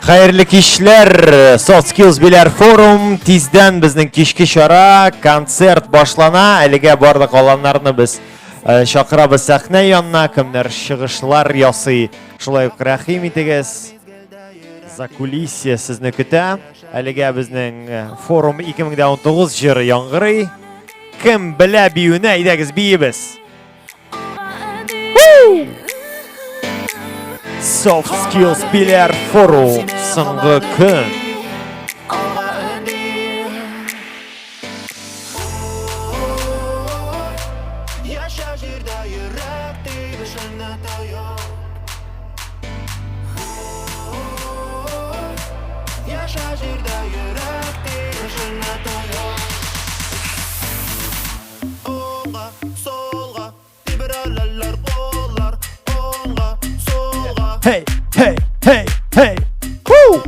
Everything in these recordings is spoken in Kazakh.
Xayrli kishlar, Soft Skills Bilar Forum tizdan bizning kishki shara konsert boshlana. Aliga borda qolanlarni biz chaqiramiz sahna yonina, kimlar shighishlar yosi. Shulay rahim etigiz. Zakulissiya sizni kuta. Aliga bizning forum 2019 jiri yong'iri. Kim bila biyuna idagiz biyimiz. Soft Skills Bilar Forum so'nggi kun. Hey, hey, hey, hey, woo!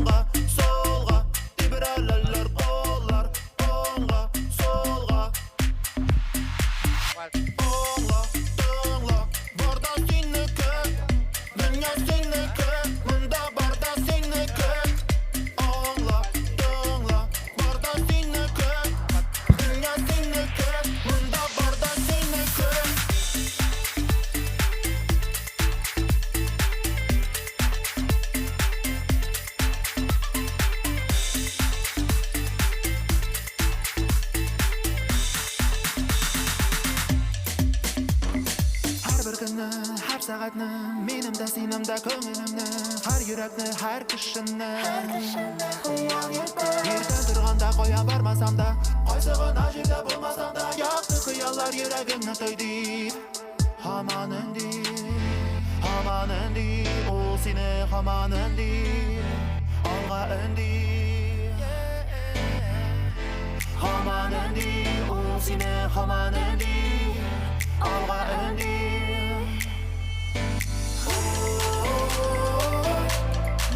Har saatni menimda senimda ko'nglimni har yurakni har kishini yerda turganda qo'ya bormasamda qaysig'in ajrda bo'lmasamda yoqdi xiyollar yuragimni to'ydi hamon endi u seni hamon endi olg'a endi hamon endi u seni hamon endi olg'a endi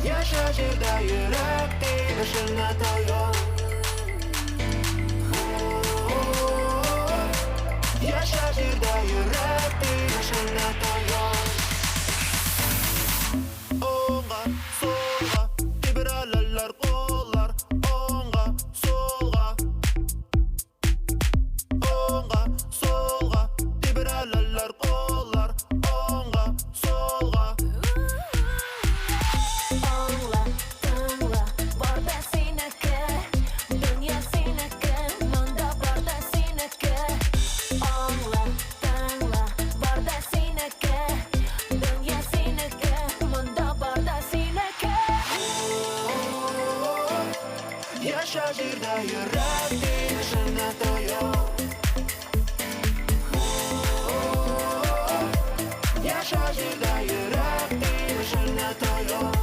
Yaşa jirda yurak deyishini tayyor Yaşa jirda yurak deyishini tayyor O'ng'a so'lg'a tebralar qo'llar o'ng'a so'lg'a o'ng'a so'lg'a tebralar qo'llar o'ng'a so'lg'a Yaşa jirda yurak deyishini tayyor Yaşa jirda yurak deyishini tayyor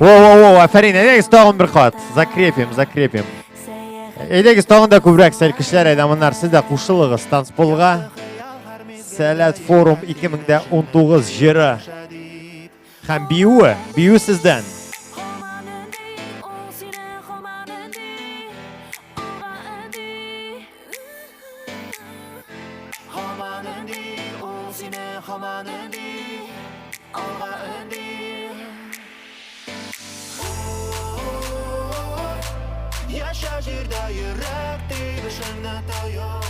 Воу, afarin, edagiz tog'in bir qat. Zakrepim. Edagiz tog'inda ko'proq sal kishlar aydamanlar sizda qo'shilg'iz tanspolga. Salat Forum 2019 jiri. Ham biyu sizdan. Yaşa jirda yurak deyishini tayyor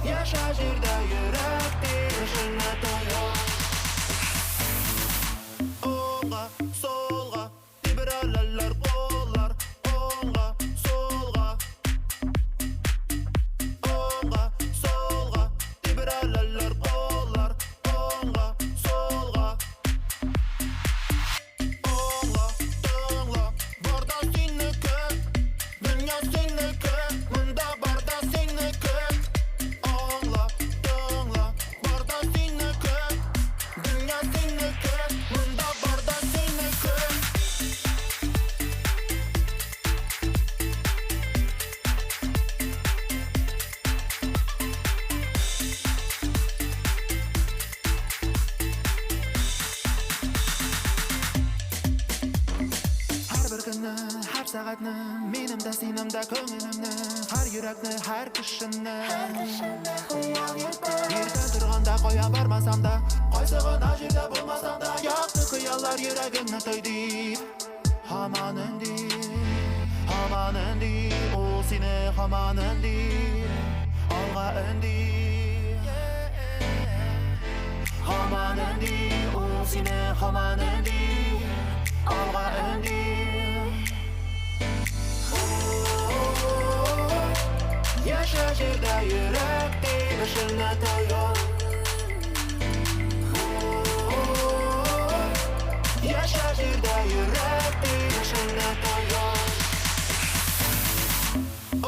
Yaşa jirda yurak deyishini tayyor O'ng'a so'lg'a tebralar qo'llar o'ng'a so'lg'a o'ng'a so'lg'a tebralar qo'llar o'ng'a so'lg'a kunni, har saatni, menimda senimda ko'nglimni, har yurakni, har kishini yerda turganda qo'ya bormasam-da, qaysig'ini yerda bo'lmasam-da, yoqdi xiyollar yuragimni to'ydi. Hamon indi, u seni hamon indi, olg'a indi. Hamon indi, u seni hamon indi, olg'a indi. Yasha yerda yurak tebishini tayyor. Yasha yerda yurak tebishini tayyor.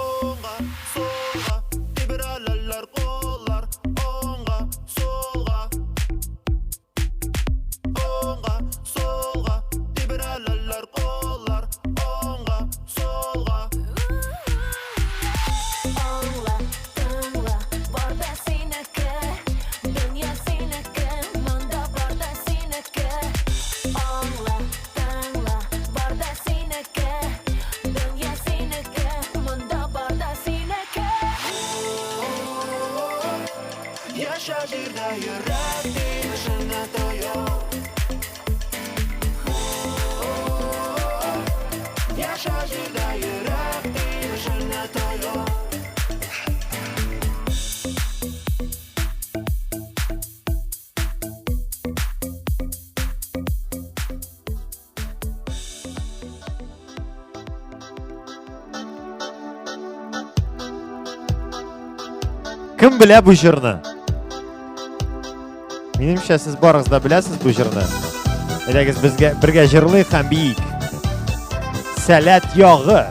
O'ng'a, so'lg'a, tebiralar qo'llar. O'ng'a, so'lg'a. O'ng'a, so'lg'a, tebiralar qo'llar. O'ng'a, so'lg'a. O'ngla, to'ngla, borda seniki, dunyo seniki, munda borda seniki. O'ngla, to'ngla, borda seniki, dunyo seniki, munda borda seniki. Yasha yerda yurak tebishini tayyor. Yasha yerda yurak tebishini tayyor. Kim biladi bu jurni? Menimcha siz boringizda bilasiz bu jurni. Edagiz bizga birga jurlik ham biyik. Salat yog'i.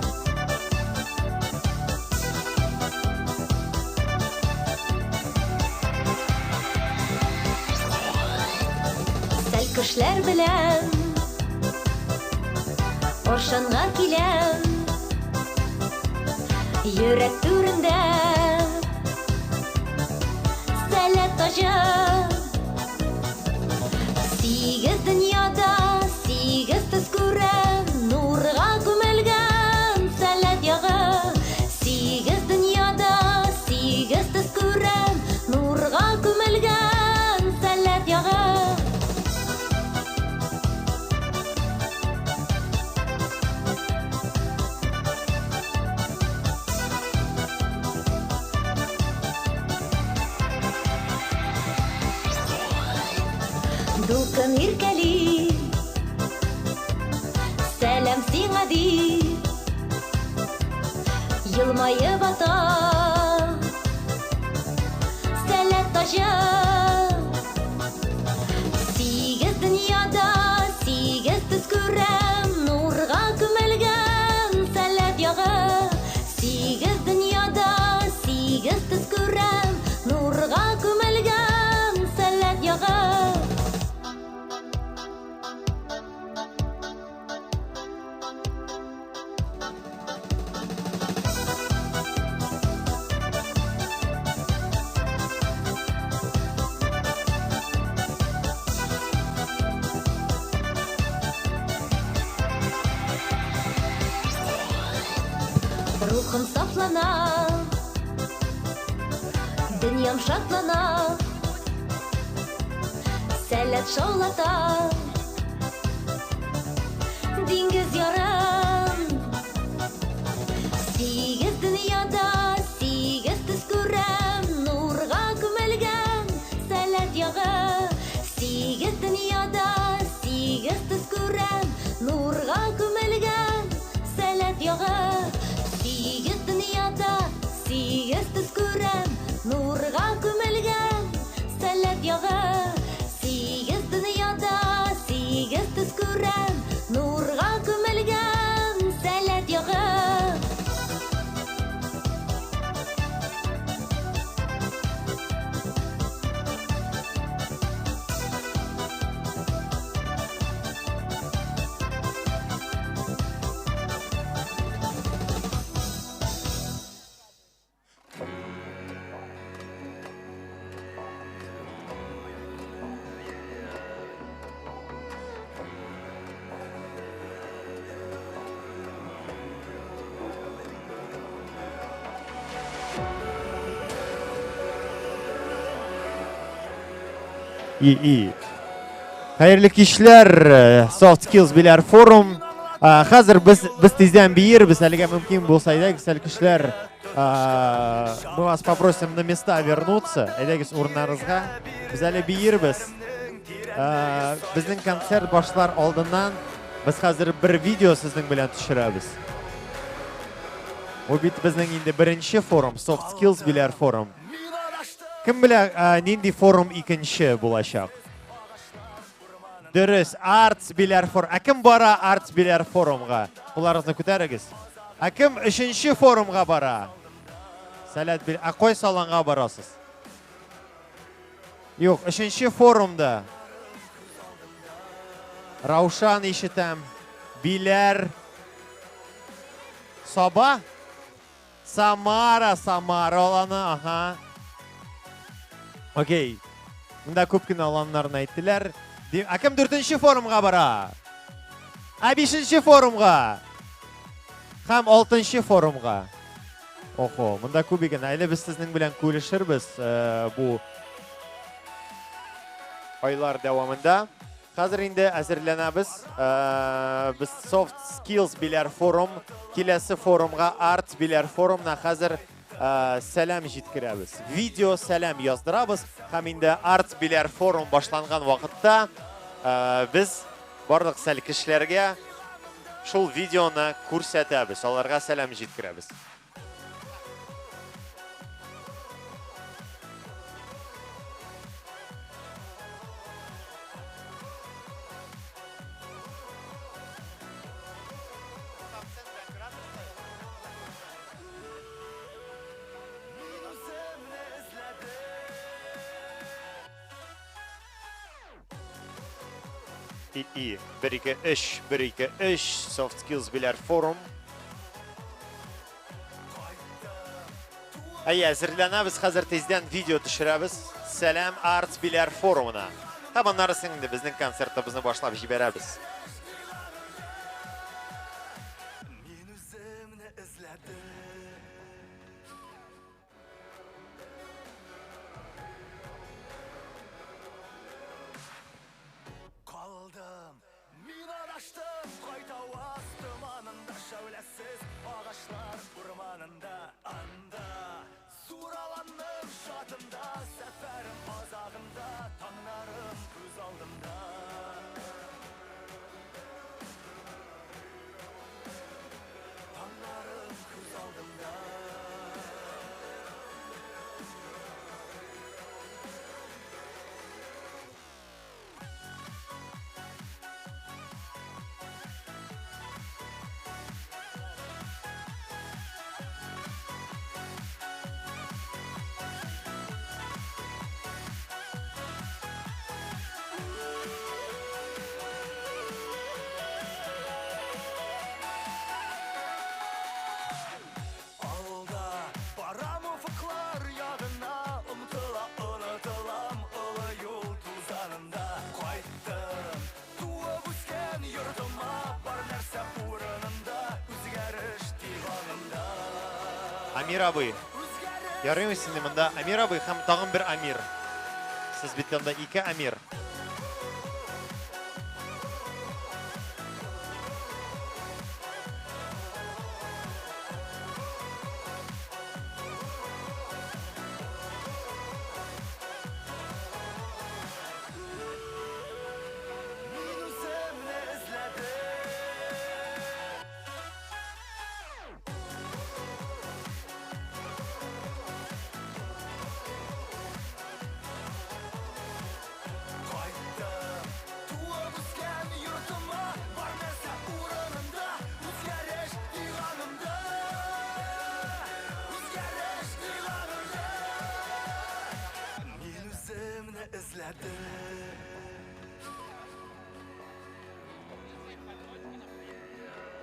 Sal qushlar bilan o'shanga kelam, yurak turinda salat to'shab. Sigiz dunyoda, sigiz tuzkuram, nurga ko'milgan salat yog'i. Sigiz dunyoda, sigiz tuzkuram, nurga ko'milgan salat yog'i. Dukam irkali, salam sing'a di, yilmayib ata, salat to'shab. Sigiz dunyoda, sigiz tuzkuram, nurga ko'milgan salat yog'i. Sigiz dunyoda, sigiz tuzkuram, nurga ko'milgan salat yog'i. Ruhum saflanar, dünyam şadlanar, salat şovlatar, dengiz yaram. Sigiz dunyoda, sigiz tuzkuram, nurga ko'milgan salat yog'i. Sigiz dunyoda, sigiz tuzkuram, nurga ko'milgan salat yog'i. Sigiz dunyoda, sigiz tuzkuram, nurga ko'milgan salat yog'i. Sigiz dunyoda, sigiz tuzkuram, nurga ko'milgan iyi. Hayırlı kişiler, Soft Skills Biler Forum. Hazır biz tezden biyirbiz, әліге мүмкін болсайда, кісәл кішілер, мы вас попросим на места вернуться, әлегіз орындарыңызға, біз әлі бiyirbiz. Біздің концерт башлар алдынан, біз қазір бір видео сіздің білен түшірәбіз. О бит біздің енді бірінші форум, Soft Skills Biler Forum. Кім біле, ненде форум екінші болашақ? Дұрыс, Arts Biler Forum. Әкім бара Arts Biler Forumға? Бұларыңызды көтәрігіз. Әкім үшінші форумға бара? Сәлет біл, қой салонға барасыз? Yok, үшінші форумда. Раушан ишітем. Biler. Соба? Самара оланы, аха. Окей. Мұнда көпкін аланларын айттылар. Әкім 4-ші форумға бара? 5-ші форумға? Хам 6-ші форумға? Охо, мұнда көбеген. Әлі біз сіздің білен көлішірбіз бұл айлар дәуамында. Қазір енді әзірленәбіз. Біз Soft Skills Biler Forum, келесі форумға Arts Biler Forumна қазір сәлем жеткірәбіз. Видео сәлем яздырабыз. Хам енді Arts Biler Forum башланған вақытта біз барлық сәл кішілерге шул видеоны көрсетәбіз. Оларға сәлем жеткірәбіз. İyi. 1-2-3 Soft Skills Biler Forum. Әзірленәбіз, қазір тезден видео түшірәбіз. Сәлем Arts Biler Forum'una. Табанлары сіңді біздің концертімізді башлап жіберәбіз. Амир абый. Ярыймы сізді мұнда Амир абый, хам тағын бір Амир. Сіз біткенде 2 Амир.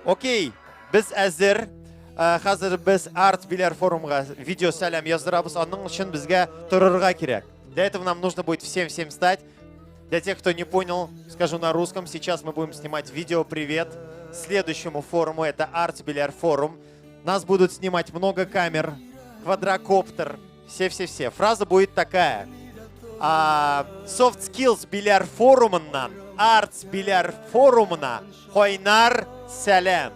Окей, біз әзір. Қазір біз Arts Biler Forumға видео сәлем яздырабыз. Оның үшін бізге тұрырға керек. Для этого нам нужно будет всем встать. Для тех, кто не понял, скажу на русском. Сейчас мы будем снимать видео «Привет» следующему форуму. Это Arts Biler Forum. Нас будут снимать много камер, квадрокоптер, все. Фраза будет такая. Soft Skills Biler Forumundan Arts Biler Forumuna Qoynar Salam.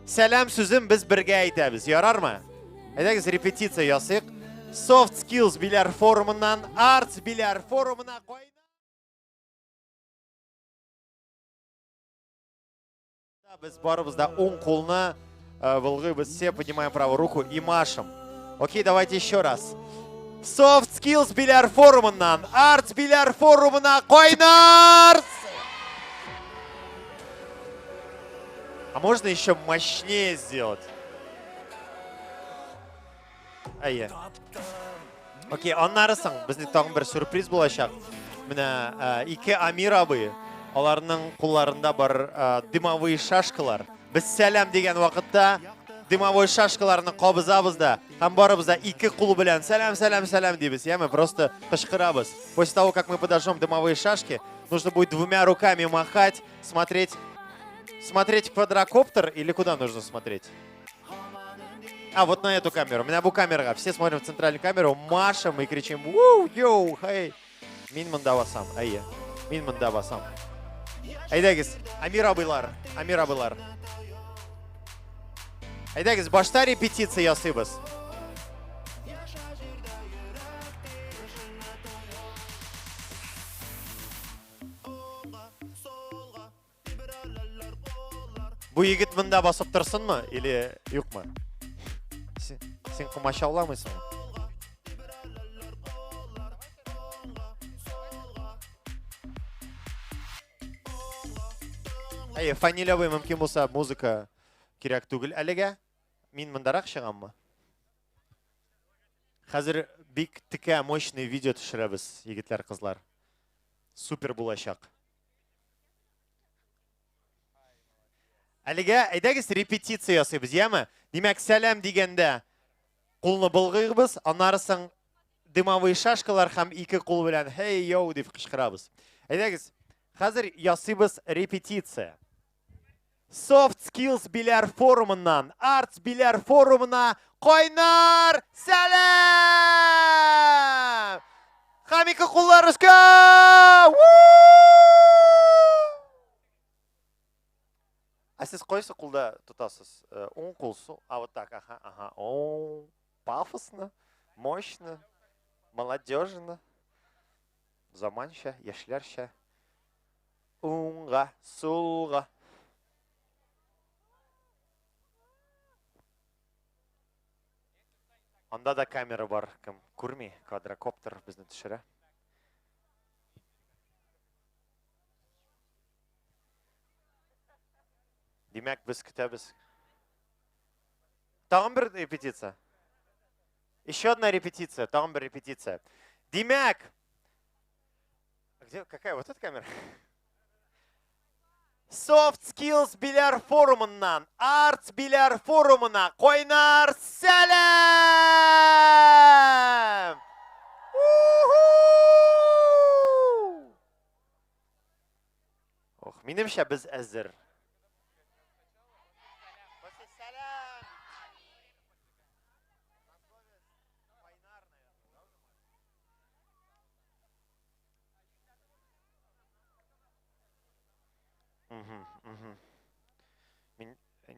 Salam sözün biz birge aytamiz, yararmı? Aytamiz, repetitsiya yasayıq. Soft Skills Biler Forumundan Arts Biler Forumuna Qoynar. Biz barımızda 10 қолны вылғыбыз, все поднимаем правую руку и машем. Окей, давайте еще раз. Soft Skills Biler Forumundan Arts Biler Forumuna Qoynar! А можно еще мощнее сделать? Айе. Окей, аннарысын, біздің тағын бір сюрприз болашақ. Міне, ике Амир абы, оларының қолларында бар дымовые шашкалар. Біз сәлем деген вақытта дымовой шашкаларының қабызабызда, һәм барыбызда ике қол белән сәлем, сәлем, сәлем дейбіз. Мы просто кычкырабыз. После того, как мы подожжем дымовые шашки, нужно будет двумя руками махать, смотреть в квадрокоптер или куда нужно смотреть? Вот на эту камеру. У меня bu камера. Все смотрим в центральную камеру, машем и кричим «Вуу, йоу, хей!» Мин мындабасам, айе. Мин мындабасам. Айдагыз, Амир абыйлар, Амир абыйлар. Айдагыз, башта репетиция ясыйбыз. Bu егет мында басып тұрсынмы, или юқмы? Сен қымаша ауламайсың? Фанилявый мүмкін болса музыка керек түгіл әліге. Мен мұндарақ шығаммы? Қазір бик тіке мощный видео түшірәбіз, егетлер, қызлар. Супер болашақ. Әліге, айдагыз репетиция ясыйбыз, емі? Демек, сәлем дегенде қолны бұлғығыбыз, анарысың дымовые шашкалар һәм ике қол белән «Хей, йоу» деп қышқырабыз. Айдагыз, қазір ясыйбыз репетиция. Soft Skills Biler Forumundan Arts Biler Forumuna Qoynar Salam! Һәм ике қоллар өскә! Сіз қойсы қолда тұтасыз? Он қолсы, вот так, ага. Пафосно, мощно, молодежно, заманша, яшьләрчә. Уңға, солға. Анда да камера бар, кім көрмей, квадрокоптер бізді түшірі. Демек, біз күтәбіз. Тағын бір репетиция. Еще одна репетиция, тағын бір репетиция. Демек! Какая вот эта камера? Soft Skills Biler Forumundan Arts Biler Forumuna Qoynar Salam! Menimcha biz әзір.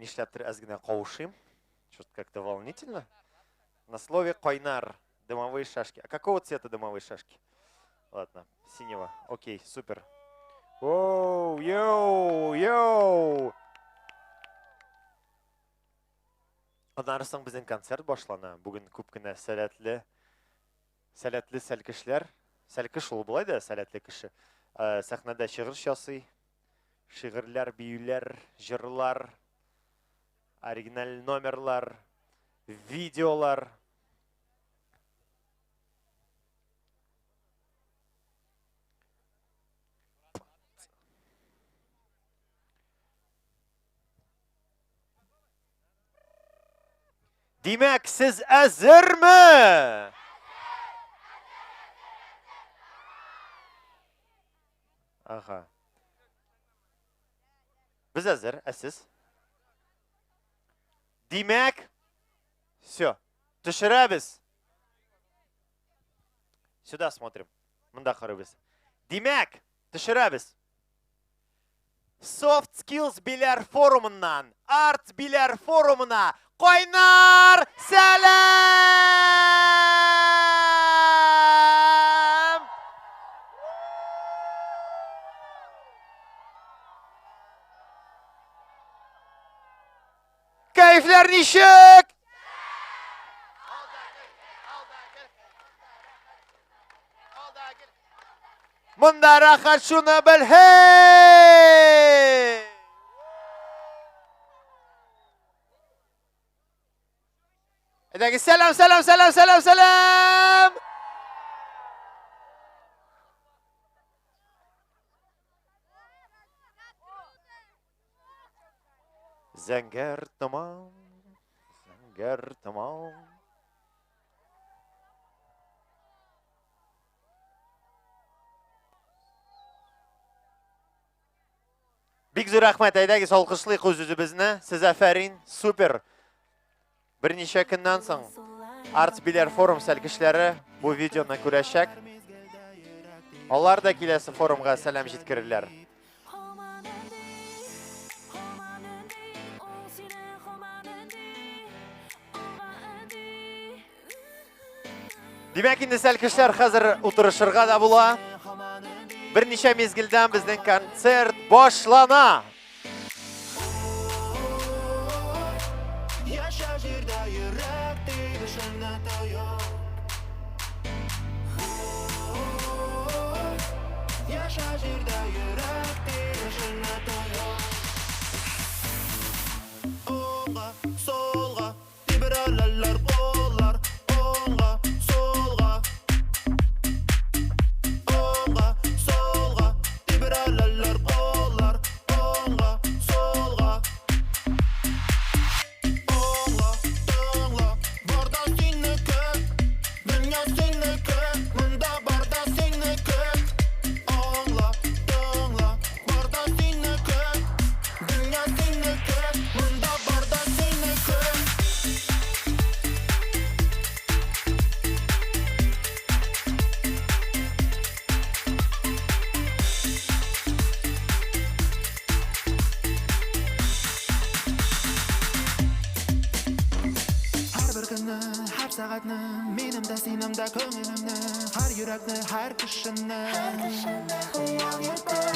Нишләптер әзгенә кавышыйм. Что-то как-то волнительно. На слове «Койнар» дымовые шашки. А какого цвета дымовые шашки? Ладно, синего. Окей, супер. Оу, йоу, йоу. Анарысың біздің концерт башлана. Бүгін көп кенә сәләтле сәлкешләр. Сәлкеш ул булай да, сәләтле кеше. Сәхнәдә шигырь ясый. Шигырьләр, биюләр, җырлар. Оригиналь номерлар, видеолар. Демәк, сіз әзірме? Аха. Біз әзір, әсіз. Демәк, все, түшірәбіз. Сюда смотрим. Монда карабыз. Димәк, төшерәбез. Soft Skills Биләр форумыннан Art Биләр форумына кайнар сәлам! Кайфләр ничек? Монда рахат шуны бел, хей! Әдәге сәлам, сәлам, сәлам, сәлам, сәлам! Зәңгәр томан, зәңгәр томан. Бик зур рәхмәт, әйдәгез алкышлыйк үзебезне. Сез афәрин, супер. Берничә көннән соң Art Биләр форум сәлкешләре бу видеоны күрәчәк. Алар да киләсе форумга сәлам җиткерерләр. Димәк, инде сәлкешләр хәзер утырышырга да була. Берничә мезгилдән безнең концерт башлана. Яша җирдә йөрәк тибешенә таяк. Яша җирдә йөрәк тибешенә таяк. Оңга, солга, тибрәләләр коллар. Оңга, солга. Оңга, солга, тибрәләләр коллар. Оңга, солга. Оңга, тоңга, барда синеке. Дөнья синеке, монда барда синеке. Оңга, тоңга, барда синеке. Дөнья синеке, монда барда синеке. Һәр бер көнне, һәр сәгатьне, минем дә синең дә күңелемне, һәр йөрәкне, һәр кешене.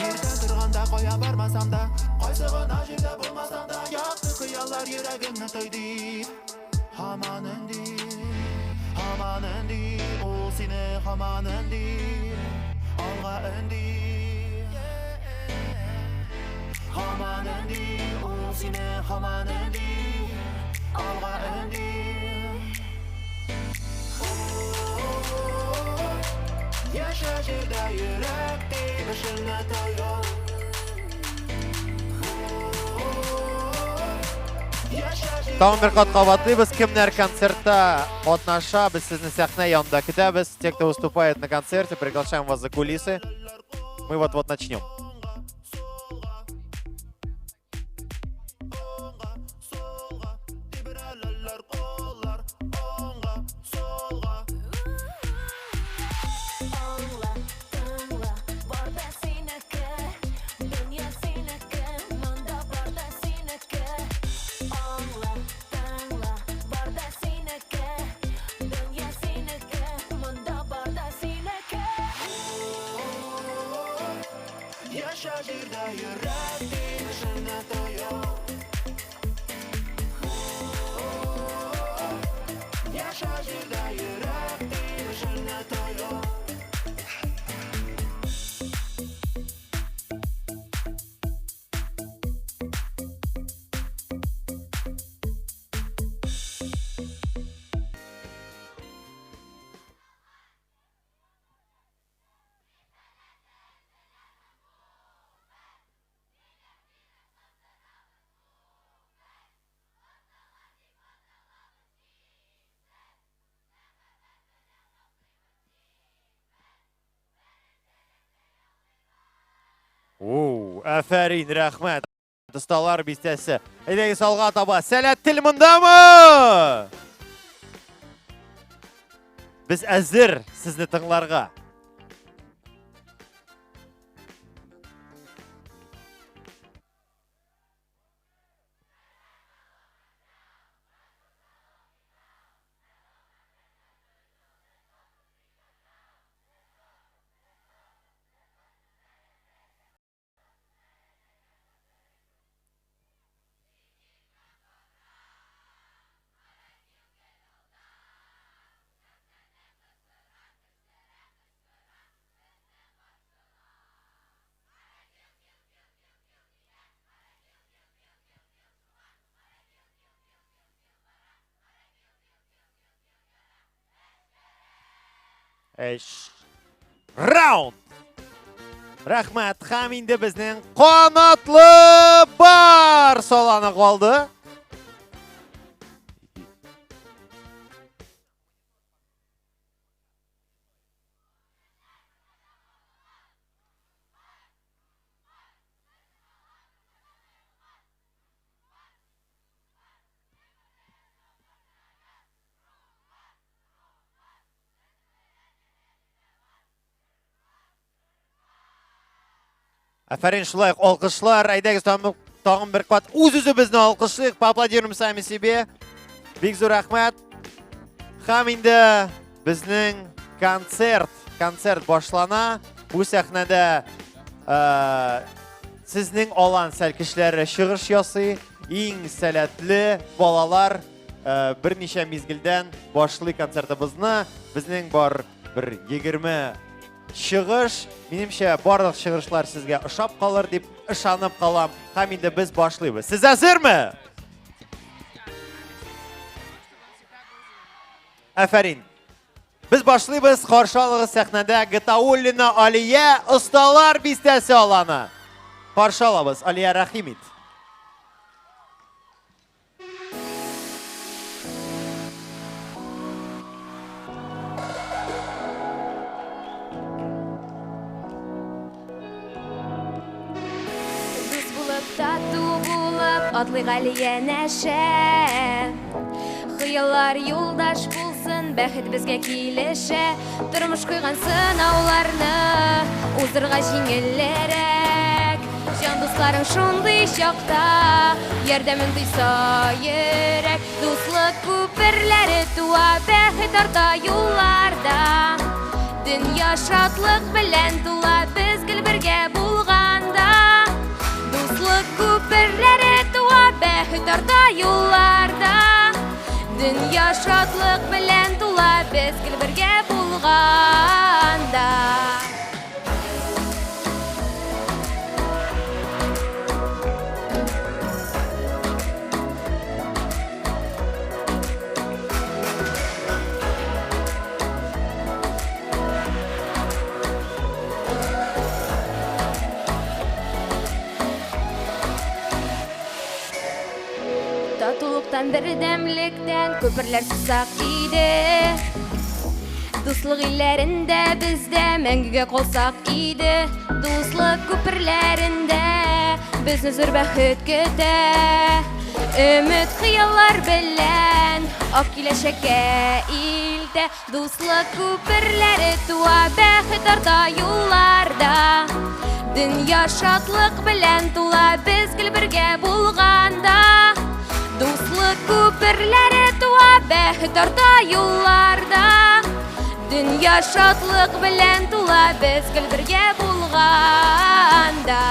Иртә торганда кая бармасам да, кайсы гына җирдә булмасам да, якты хыяллар йөрәгемне тойды. Һаман өнди, ул сине һаман өнди, алга өнди. Һаман өнди, ул сине һаман өнди, алга өнди. Яша җирдә йөрәк тибешенә таяк. Тагын бер кат кабатлыйбыз, кемнәр концертта катнаша, без сезне сәхнә янында көтәбез. Те, кто выступает на концерте, приглашаем вас за кулисы. Мы вот-вот начнем. Яша җирдә йөрәк тибешенә таяк. Яша җирдә йөрәк тибешенә таяк. Афәрин, рәхмәт. Досталар бистәсе. Әйдәгез алга таба. Сәләт тел мондамы? Без әзер сезне тыңларга. Раунд. Рахмат, һәм инде безнең канатлы бар соланы калды. Афарин шулай алкышлар, әйдәгез тагын бер кат үз-үзебезне алкышлыйк, поаплодируем сами себе. Бик зур рәхмәт. Һәм инде безнең концерт башлана. Бу сәхнәдә сезнең алан сәл кешеләре чыгыш ясый, иң сәләтле балалар берничә мизгелдән башлый концертыбызны. Безнең бар бер 20 чыгыш. Минемчә, барлык чыгышлар сезгә ошап калыр дип ышанып калам. Һәм инде без башлыйбыз. Сез әзерме? Афарин. Biz башлыйбыз, каршы алыгыз сәхнәдә Гатауллина Алия осталар бистәсе аланы. Каршы алабыз, Алия Рахимит. Дуз булып, тату булып, атлыйк Алия нәшә. Хыяллар юлдаш булсын, бәхет безгә килешә. Тормыш куйган сынауларны уздырга җиңелләрәк. Җан дусларың шундый чакта, ярдәмен тойса йөрәк. Дуслык күперләре туа, бәхет арта юлларда. Дөнья шатлык белән тула, без гел бергә булганда. Дуслык күперләре туа, бәхет арта юлларда. Дөнья шатлык белән тула, без гел бергә булганда. Татулыктан, бердәмлектән күперләр сусак иде. Дуслык илләрендә бездә мәңгегә калсак иде. Дуслык күперләрендә безне зур бәхет көтә. Өмет хыяллар белән ак киләчәккә илтә. Дуслык күперләре туа, бәхет арта юлларда. Дөнья шатлык белән тула, без гел бергә булганда. Дуслык күперләре туа, бәхет арта юлларда. Дөнья шатлык белән тула, без гел бергә булганда.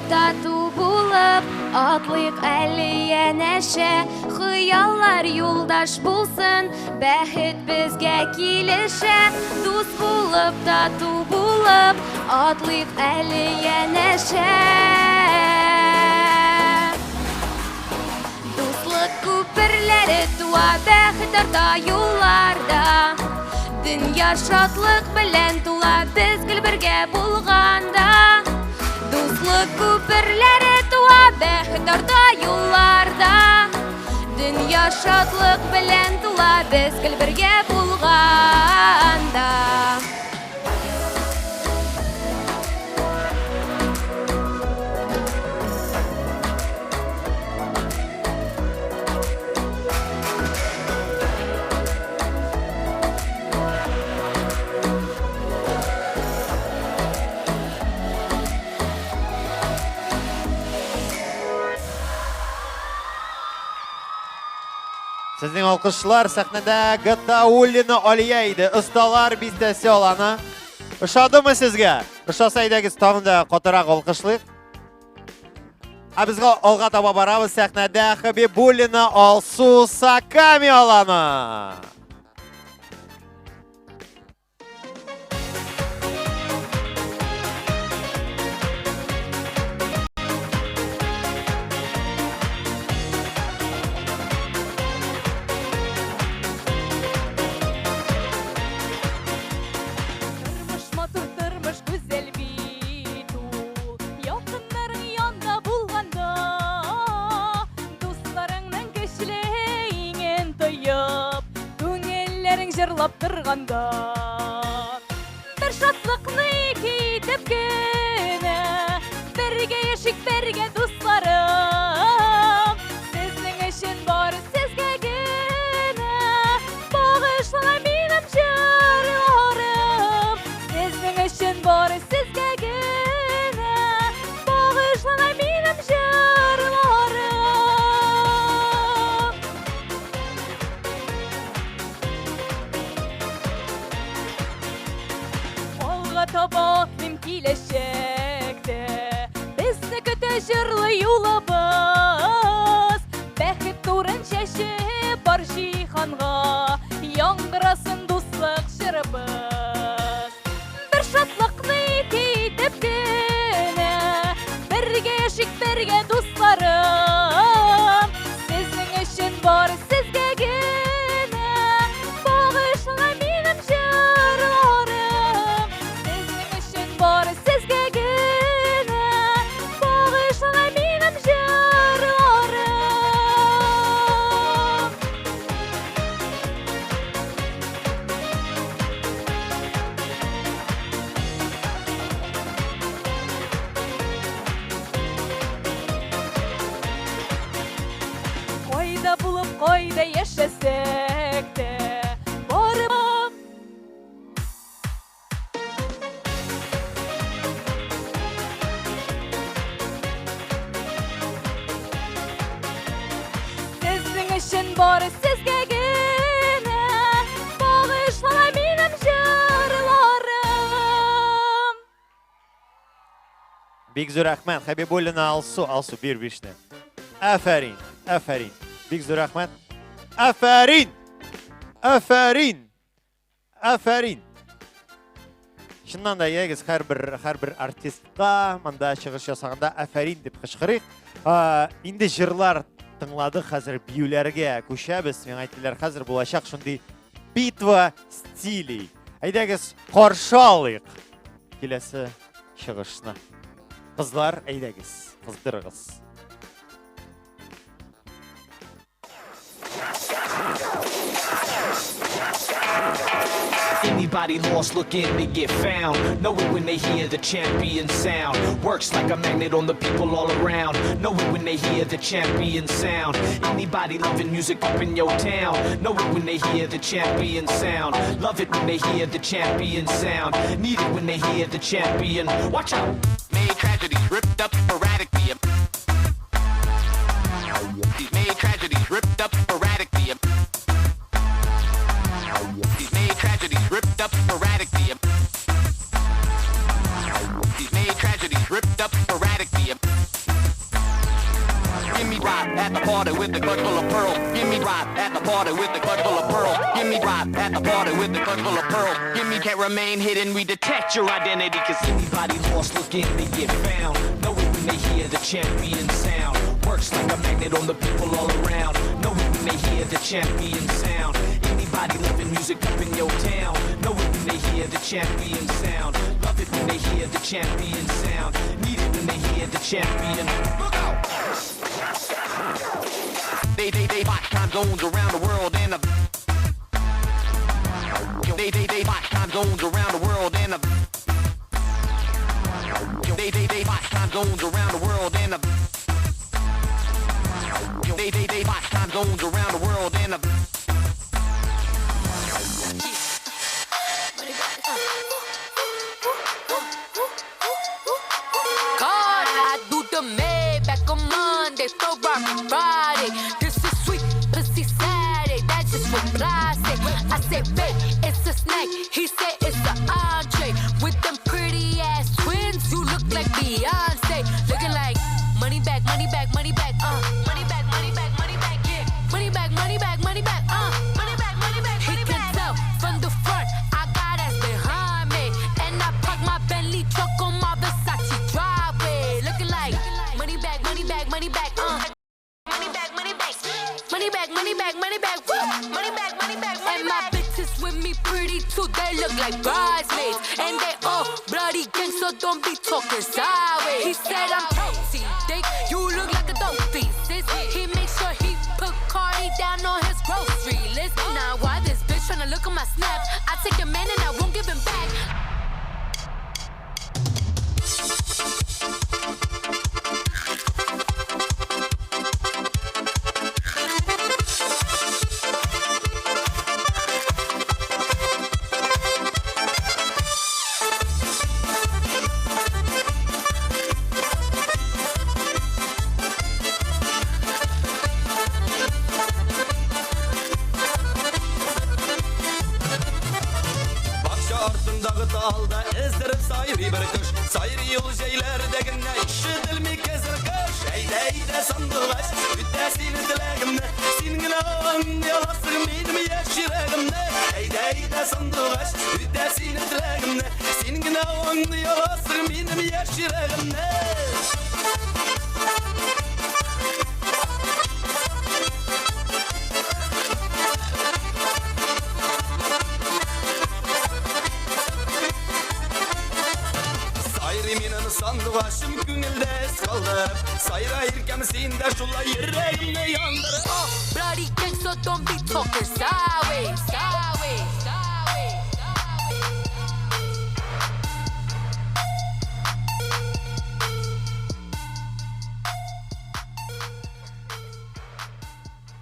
Тату булып, атлыйк Алия нәшә. Хыяллар юлдаш булсын, бәхет безгә килешә. Дус булып, тату булып, атлыйк Алия нәшә. Дуслык күперләре туа, бәхет арта юлларда. Дөнья шатлык белән тула, без гел бергә булганда. Дуслык күперләре туа, бәхет арта юлларда. Дөнья шатлык белән тула, без гел бергә булганда. Сезнең алкышлар сәхнәдә Гатауллина Алия иде. Осталар бистәсе аланы. Ошадымы сезгә? Ошаса әйдәгез, тагын да катырак алкышлыйк. Bizga olg'a topa boramiz. Sahnada Habibulina Alsu Sakami olani. Тырмыш матур, тырмыш güzel бит ул. Якыннарың янда булганда, дусларыңның көчлегенен тоеп, күңелләрең җырлап торганда. Бер шатлыкны китеп кенә, бергә яшик, бергә дусларым. Сезнең өчен бары сезгә генә, багышлай минем җырларым. Сезнең өчен бары сезгә генә, багышлай минем җырларым. Алга таба атлыйм киләчәктә, безне көтә җырлы юлыбыз. Бәхет турын чәчеп бар җиһанга, яңгырасын дуслык җырыбыз. Бер шатлыкны китеп кенә, бергә яшик, бергә дусларым. Сезнең өчен бары сезгә генә, багышлай минем җырларым. Сезнең өчен бары сезгә генә, багышлай минем җырларым. Кайда булып, кайда яшәсәк тә, барып сезнең өчен бары сезгә генә, багышлай минем җырларым. Бик зур рәхмәт. Habibulina Alsu bir bишне. Афәрин, афәрин. Бик зур рәхмәт. Афәрин! Афәрин! Афәрин! Шуннан да ягез һәрбер артистка монда чыгыш ясаганда афәрин дип кычкырыйк. Инде җырлар тыңладык, хәзер биюләргә күчәбез. Мен әйттеләр, хәзер булачак шундый битва стилей. Әйдәгез, каршы алыйк киләсе чыгышны. Кызлар, әйдәгез, кыздырыгыз. Anybody lost looking to get found. Know it when they hear the champion sound. Works like a magnet on the people all around. Know it when they hear the champion sound. Anybody loving music up in your town. Know it when they hear the champion sound. Love it when they hear the champion sound. Need it when they hear the champion. Watch out. Made tragedies ripped up erratically. These made tragedies ripped up erratically. These made tragedies ripped up erratically. These made tragedies ripped up erratically. Give me rock at the party with the clutch full of pearls. Give me rock at the party with the clutch full of pearls. Give me rock at the party with the clutch full of pearls. Give me can't remain hidden. We detect your identity. Cause Anybody lost looking to get found. Know it when they hear the champion sound. Works like a magnet on the people all around. Know it when they hear the champion sound. Anybody loving music up in your town. Know it when they hear the champion sound. Love it when they hear the champion sound. Need it when they hear the champion. Look out! they watch time zones around the world and they watch time zones around the world and they watch time zones around the world and they watch time zones around the world and God, I do the Maybach on Monday, so rock Friday. This is sweet, pussy Saturday. That's just what I say. I say, babe, it's a snack. He said it's an entree. With them pretty ass twins, you look like Beyonce. Looking like money back, too, they look like bridesmaids. And they all bloody gang, so don't be talking sideways. He said I'm protein thick, you look like a dope piece. He makes sure he put Cardi down on his grocery list. Now why this bitch tryna look at my snap? I take your man and I won't give him back. Ardındağı dalda ezdirip sayri bir kış Sayri yol şeylerdegine işitilmi keser kış Eyde sandılaş Üddesini dilegimne Senin ağın yalasın benim yaşiregimne Eyde sandılaş Üddesini dilegimne Senin ağın yalasın benim yaşiregimne Sandı başım günülde es kaldırıp Sayra irkem sinde şula yüreğimle yandırıp Oh, bloody gang, so don't be talking sideways.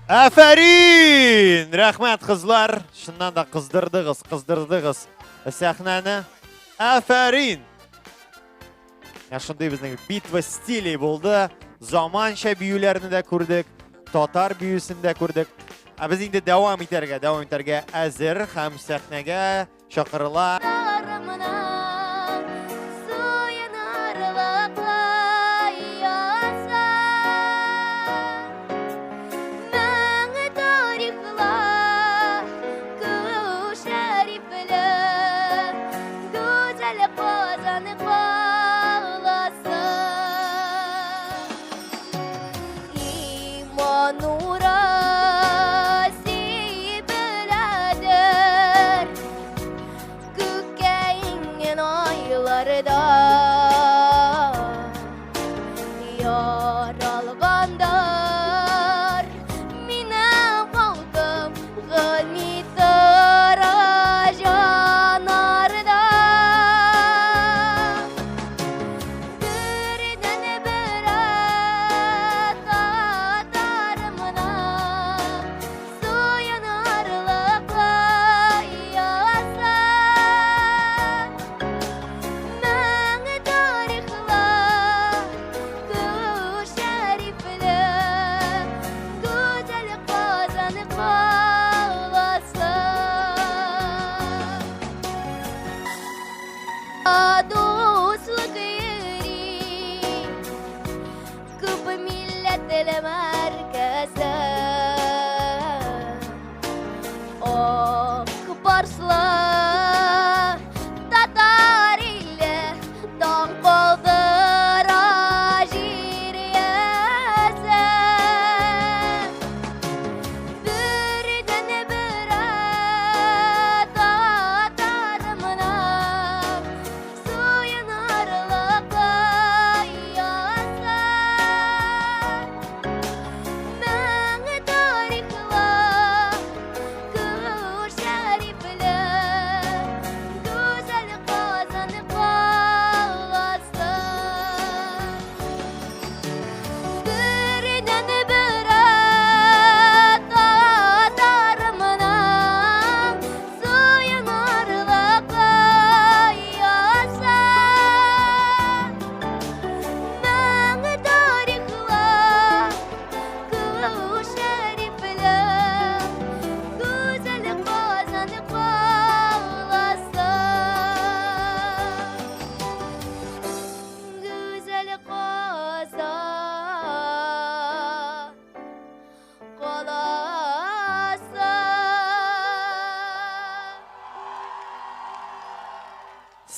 Aferin! Rahmat kızlar. Şundan da kızdırdığız sahnani. Aferin! Shunday bizning bitva stili bo'ldi. Zamoncha biyularni da ko'rdik, Tatar biyusini da ko'rdik. Biz endi davom etarga azir ham sahnaga chaqirilar.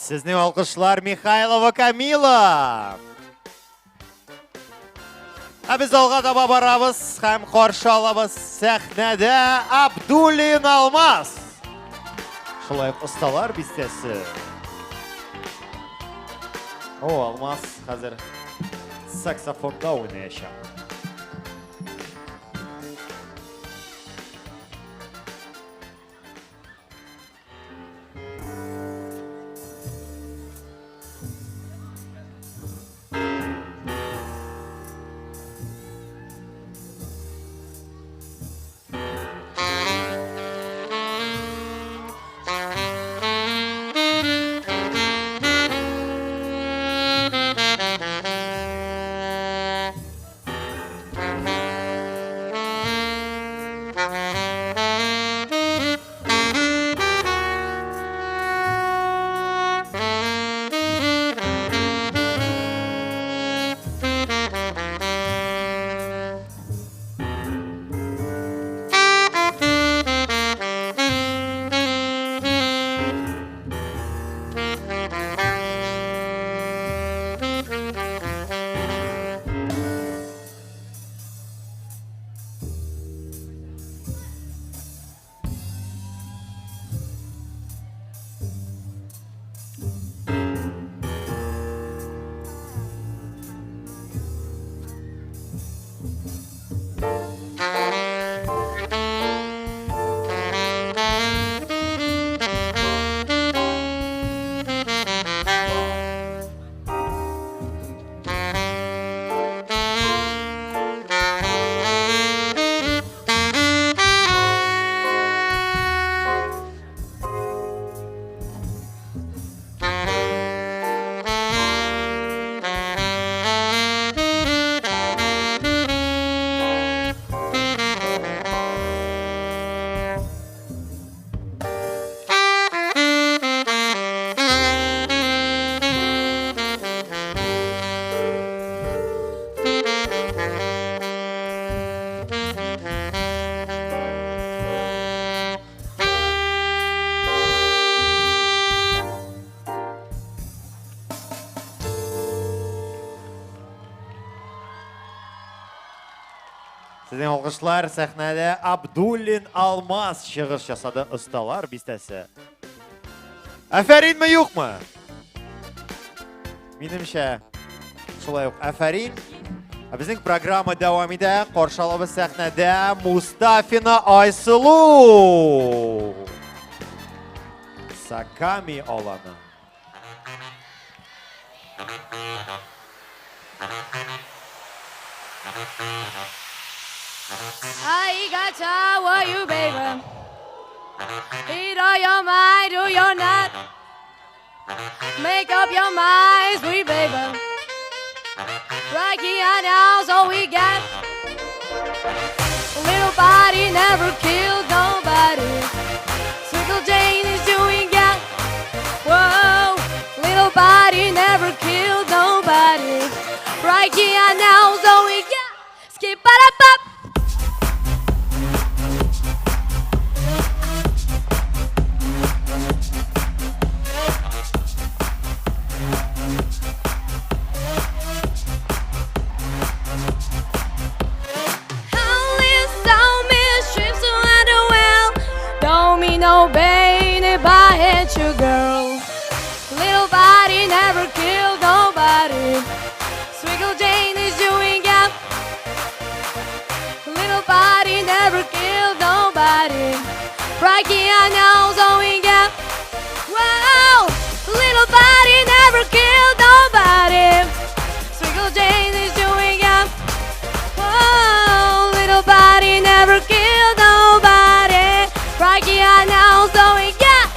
Sizning olqishlar Mikhailova Kamila. Biz olg'a taба boramiz, ham qarshi olamiz sahnada Abdulin Almas. Шулай ук ысталар бистәсе. О, Алмаз хәзер саксофонда уйнаячак. Sizin alkışlar sahnede Abdullin Almaz çıkış yasadı ıstalar bistesi. Aferin mi yok mu? Menimçe şulay yok. Aferin. Bizim programma devam ede. Qarşılabız sahnede Mustafina Aysulu. Sakami olanı. I got time for you, baby. Eat all your mind, do your not. Make up your mind, sweet baby. Rocky and else all we got. Little body never killed nobody. Circle Jane is doing that. Whoa, little body never killed nobody. Rocky and else all we got. Skip it up. No pain if I hit you, girl. Little body never killed nobody. Swiggle Jane is doing up. Little body never killed nobody. Rocky I know's going up. Wow, little body never killed nobody. Swiggle Jane is doing up. Oh, little body never killed nobody. Rocky I know, so we got,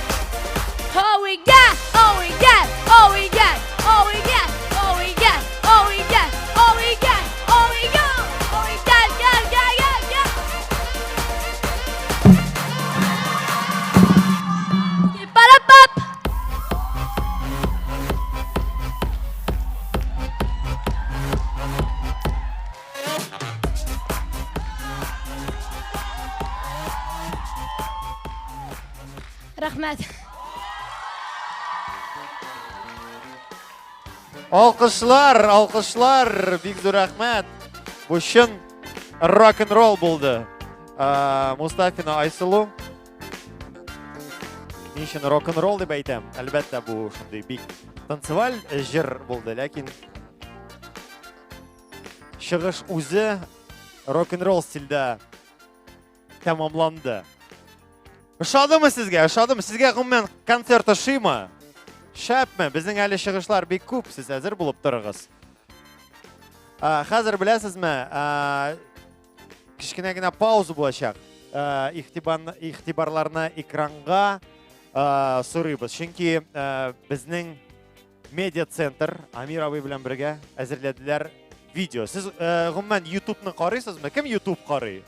oh we got, oh we got, oh we got, oh we got, oh we got, oh we got, oh we got, oh we go, oh we got. Skip it up. Rahmet. Alkışlar, big zor rahmet. Bu şun rock-and-roll buldu. Mustafina Aysulu. Мен өчен рок-н-ролл дип әйтәм. Әлбәттә, бу шундый бик танцеваль җыр булды, ләкин чыгыш үзе рок-н-ролл стильдә тәмамланды. Ошадымы сезгә? Ошадымы? Сезгә гомумән концерт ошыймы? Шәпме? Безнең әле чыгышлар бик күп, сез әзер булып торыгыз. Хәзер беләсезме, кичкенә генә пауза булачак. Игътибарларны экранга сорыйбыз. Чөнки безнең медиа-центр Амир абый белән бергә әзерләделәр видео. Сез гомумән YouTube-ны карыйсызмы? Кем YouTube карый?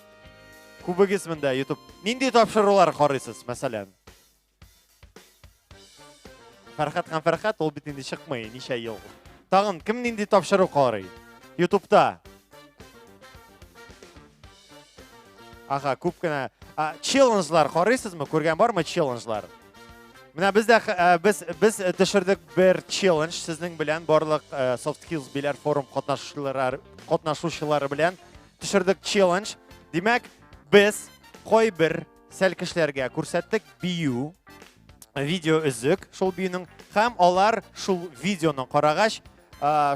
Күбегез монда YouTube. Нинди тапшырулар карыйсыз, мәсәлән? Фәрхәт, ул бит инде чыкмый, ничә ел. Тагын кем нинди тапшыру карый? YouTube-та. Ага, күп кенә челленджлар карыйсызмы? Күргән бармы челленджлар? Менә без төшердек бер челлендж сезнең белән барлык Soft Skills Биләр форум катнашучылары белән төшердек челлендж. Димәк, без кайбер сәл кешеләргә күрсәттек бию, видео өзек, шул биюнең һәм алар шул видеоны карагач,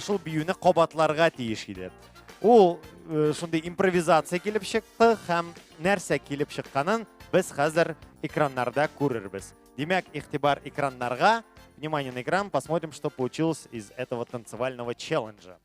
шул биюне кабатларга тиеш иде. Ул шундый импровизация килеп чыкты һәм нәрсә килеп чыкканын без хәзер экраннарда күрербез. Димәк, игътибар экраннарга. Внимание на экран, посмотрим, что получилось из этого танцевального челленджа.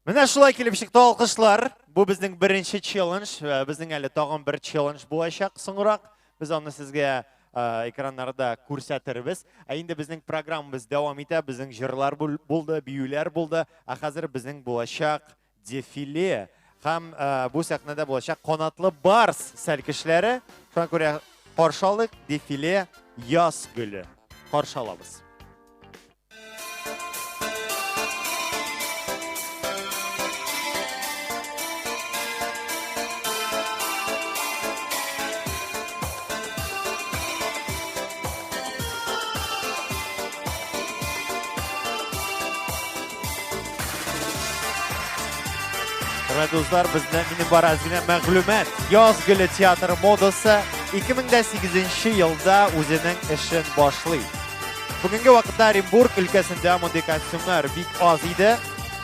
Менә шулай килеп чыкты, алкышлар. Бу безнең беренче челлендж. Безнең әле тагын бер челлендж булачак соңрак. Без аны сезгә экраннарда күрсәтербез. Инде безнең программабыз дәвам итә. Безнең җырлар булды, биюләр булды. Хәзер безнең булачак дефиле. Һәм бу сәхнәдә булачак канатлы барс сәлкешләре. Шуңа күрә каршы алдык дефиле яз гөле. Каршы алабыз. Dostlar, minем бар азгына мәгълүмат. Яз гөле театры модасы 2008 елда үзенең эшен башлый. Бүгенге вакытта Оренбург өлкәсендә мондый костюмнар бик аз иде.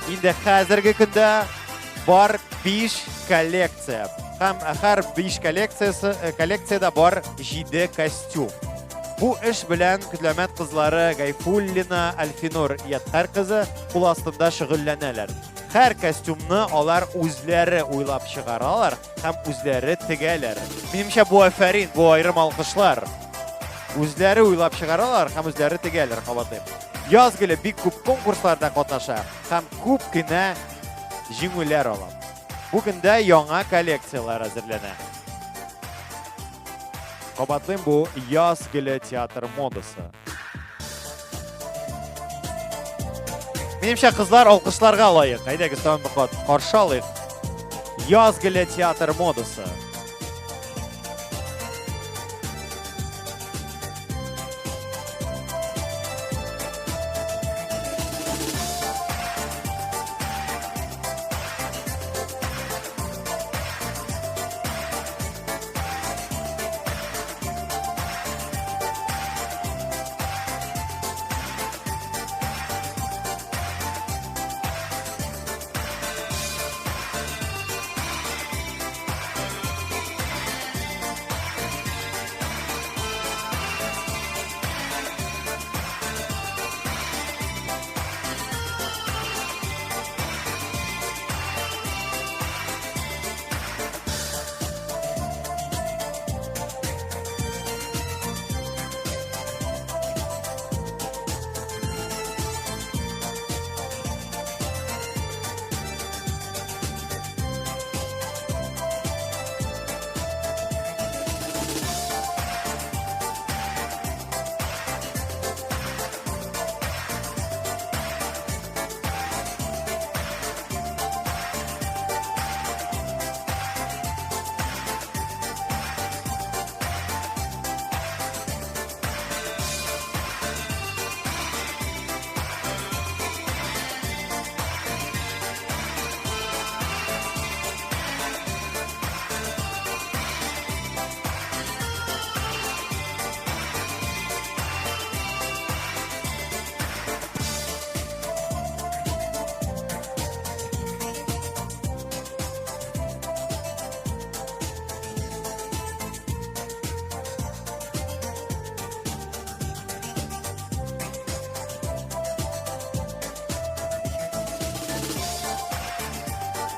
Инде хәзерге көндә бар 5 коллекция. Һәм һәр 5 коллекциядә бар 7 костюм. Бу эш белән Көтләмәт кызлары Гайфуллина, Альфинур Ятхар кызы кул астында шөгыльләнәләр. Һәр костюмны алар үзләре уйлап чыгаралар һәм үзләре тегәләр. Минемчә бу афәрин, бу айрым алкышлар. Үзләре уйлап чыгаралар һәм үзләре тегәләр, кабатлыйм. Яз гөле бик күп конкурсларда катнаша һәм күп кенә җиңүләр ала. Бу көндә яңа коллекциялар әзерләнә. Кабатлыйм, бу яз гөле театр модасы. Минемчә кызлар алкышларга лаек. Әйдәгез тагын каршы алыйк. Яз гөле театр модасы.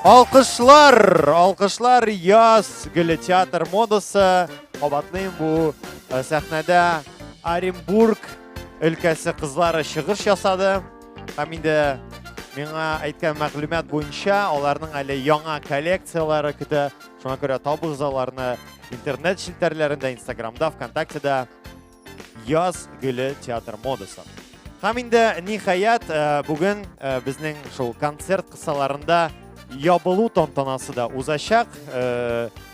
Alkışlar yaz gülü teatr modası. Qabatlıyım bu sahnede Оренбург өлкәсе кызлары чыгыш ясады. Һәм инде миңа әйткән мәгълүмат буенча, аларның әле яңа коллекциялары көтә. Шуңа күрә табыгыз аларны интернет челтәрләрендә, Инстаграмда, ВКонтактеда яз гөле театр модасы. Һәм инде ниһаять бүген безнең шул концерт кысаларында ябылу тантанасы да узачак.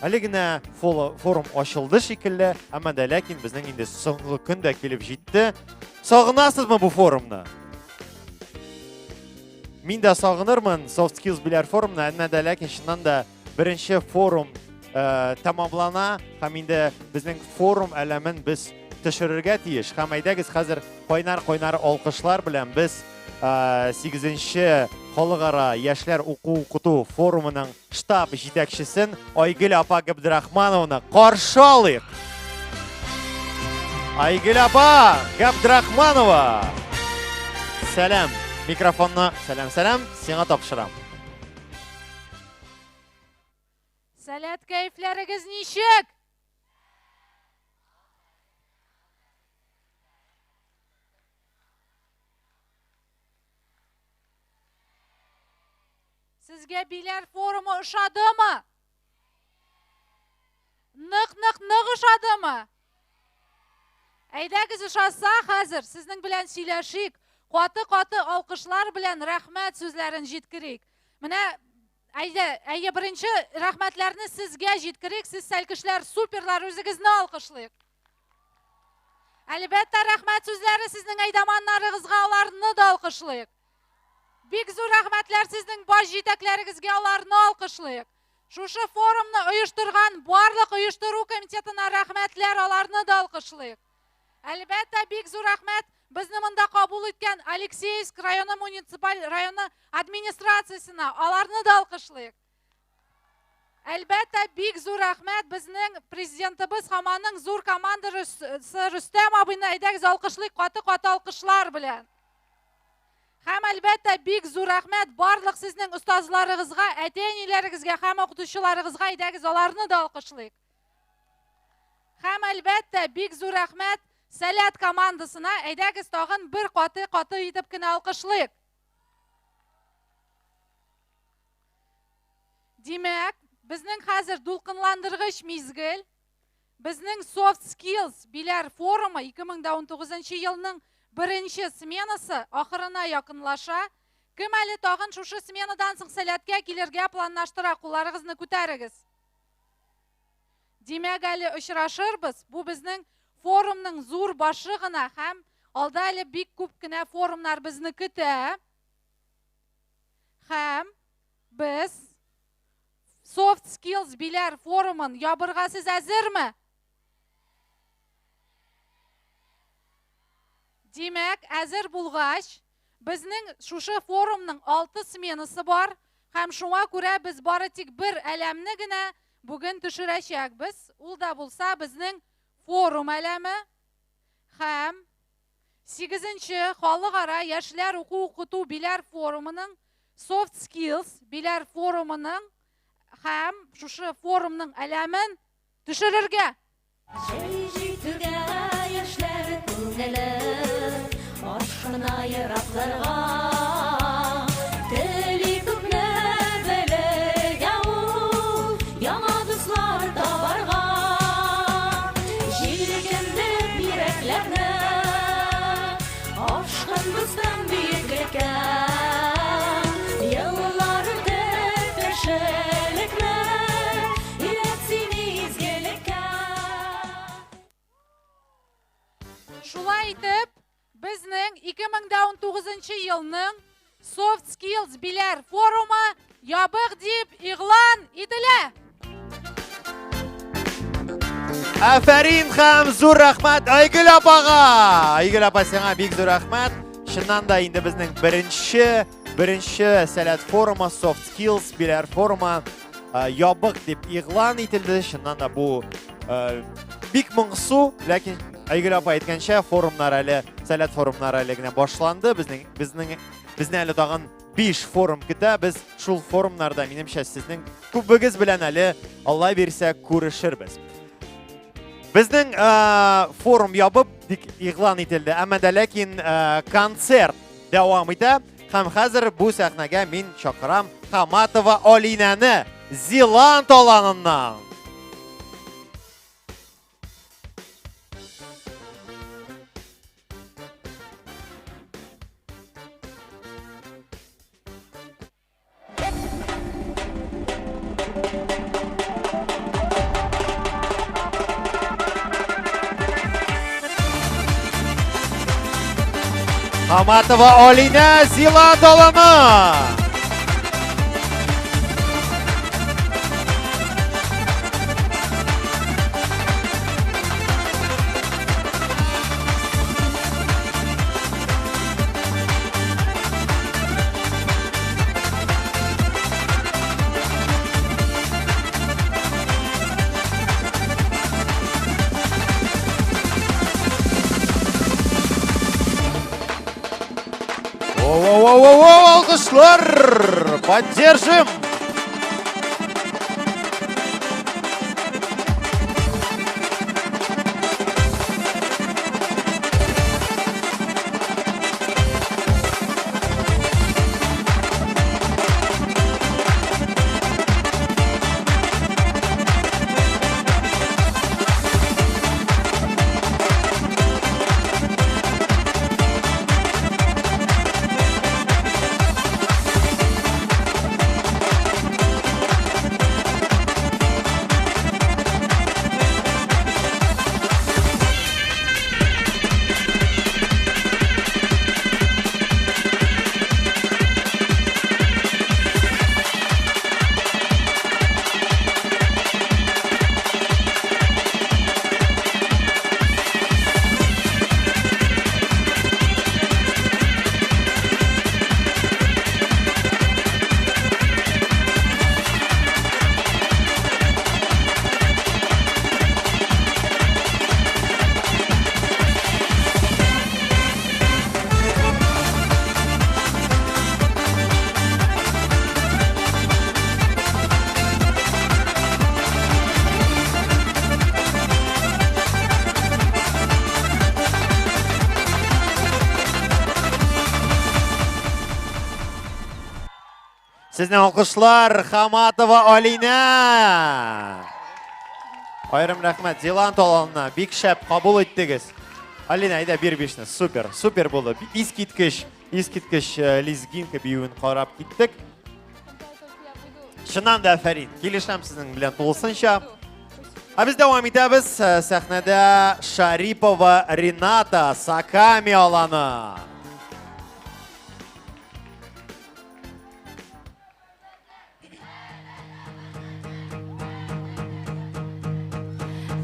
Әле генә форум ачылды шикелле, әмма дә ләкин безнең инде соңгы көн дә килеп җитте. Сагынасызмы бу форумны? Мин дә сагынырмын Soft Skills Bilar форумны, әмма дә ләкин шуннан да беренче форум тәмамлана, һәм инде безнең форум әлемен без төшерергә тиеш. Һәм әйдәгез хәзер кайнар алкышлар белән без 8-нче Халыкара яшьләр уку-укыту форумының штаб җитәкчесен Айгөл апа Габдрахмановны каршы алыйк. Айгөл апа Габдрахманова. Сәлам. Микрофонны сәлам, сиңа тапшырам. Сәләт кәйфләрегез ничек? Сезгә Биләр форумы ошадымы? Нык ошадымы? Әйдәгез ошаса хәзер сезнең белән сөйләшик. Каты алкышлар белән рәхмәт сүзләрен җиткерик. Менә әйе беренче рәхмәтләрне сезгә җиткерик. Сез сәлкешләр суперлар, үзегезне алкышлыйк. Әлбәттә рәхмәт сүзләре сезнең әйдаманнарыгызга, аларны да алкышлыйк. Бик зур рәхмәтләр сезнең баш җитәкләрегезгә, аларны алкышлыйк. Шушы форумны оештырган барлык оештыру комитетына рәхмәтләр, аларны да алкышлыйк. Әлбәттә бик зур рәхмәт безне монда кабул иткән Алексеевск районы муниципаль районы администрациясенә, аларны да алкышлыйк. Әлбәттә бик зур рәхмәт безнең президентыбыз һәм аның зур командасы Рөстәм абыйны әйдәгез алкышлыйк каты алкышлар белән. Һәм әлбәттә бик зур рәхмәт барлык сезнең остазларыгызга, әти-әниләрегезгә һәм укытучыларыгызга, әйдәгез аларны да алкышлыйк. Һәм әлбәттә бик зур рәхмәт Сәләт командасына, әйдәгез тагын бер каты итеп кенә алкышлыйк. Димәк, безнең хәзер дулкынландыргыч мизгел, безнең Soft Skills Bilar форумы 2019 елның беренче сменасы ахырына якынлаша. Кем әле тагын шушы сменадан соң Сәләткә килергә планлаштыра, кулларыгызны күтәрегез. Димәк, әле очрашырбыз. Бу безнең форумның зур башы гына, һәм алда әле бик күп кенә форумнар безне көтә. Һәм без Soft Skills Bilar форумын ябырга сез әзерме? Димәк, әзер булгач, безнең шушы форумның 6 сменасы бар, һәм шуңа күрә без бары тик бер әлемне генә бүген төшерәчәкбез. Ул да булса безнең форум әлеме һәм 8-нче Халыкара яшьләр уку-укыту Bilar форумының Soft Skills Bilar форумының һәм шушы форумның әлемен төшерергә. Aşkına yaraklarga Teli küpler böyle yavul Yana dostlar tabarga Jilgende yüreklerine Aşkın bizden büyüklükə Yılları dertleşelikler İletsin izgelikə Şulay itib bizning 2019 елның Soft Skills Bilar форумы ябык дип игълан ителә. Афәрин һәм зур рәхмәт Айгөл апага. Айгөл апа, сиңа бик зур рәхмәт. Шуннан да инде безнең беренче Сәләт форумы, Soft Skills Bilar форумы ябык дип игълан ителде. Шуннан да бу бик моңсу, ләкин Айгөл апа әйткәнчә, форумнар әле, Сәләт форумнары әле генә башланды. Безне әле тагын 5 форум көтә. Без шул форумнарда минемчә сезнең күбегез белән әле Алла бирсә күрешербез. Безнең форум ябып дик игълан ителде, әмма дә ләкин концерт дәвам итә. Һәм хәзер бу сәхнәгә мин чакырам Хаматова Алинаны Зеланд аланыннан. Хаматова Алина Зеланд аланы. Алкышлар! Поддержим! Сезнең алкышлар Хаматова Алина. Айрым рәхмәт Зеланд аланына. Бик шәп кабул иттегез. Алина, әйдә бир бишне. Супер, супер булды. Искиткеч лезгинка биюен карап киттек. Шуннан да афәрин. Килешәм сезнең белән тулысынча. Без дәвам итәбез. Сәхнәдә Шарипова Рената Саками аланы.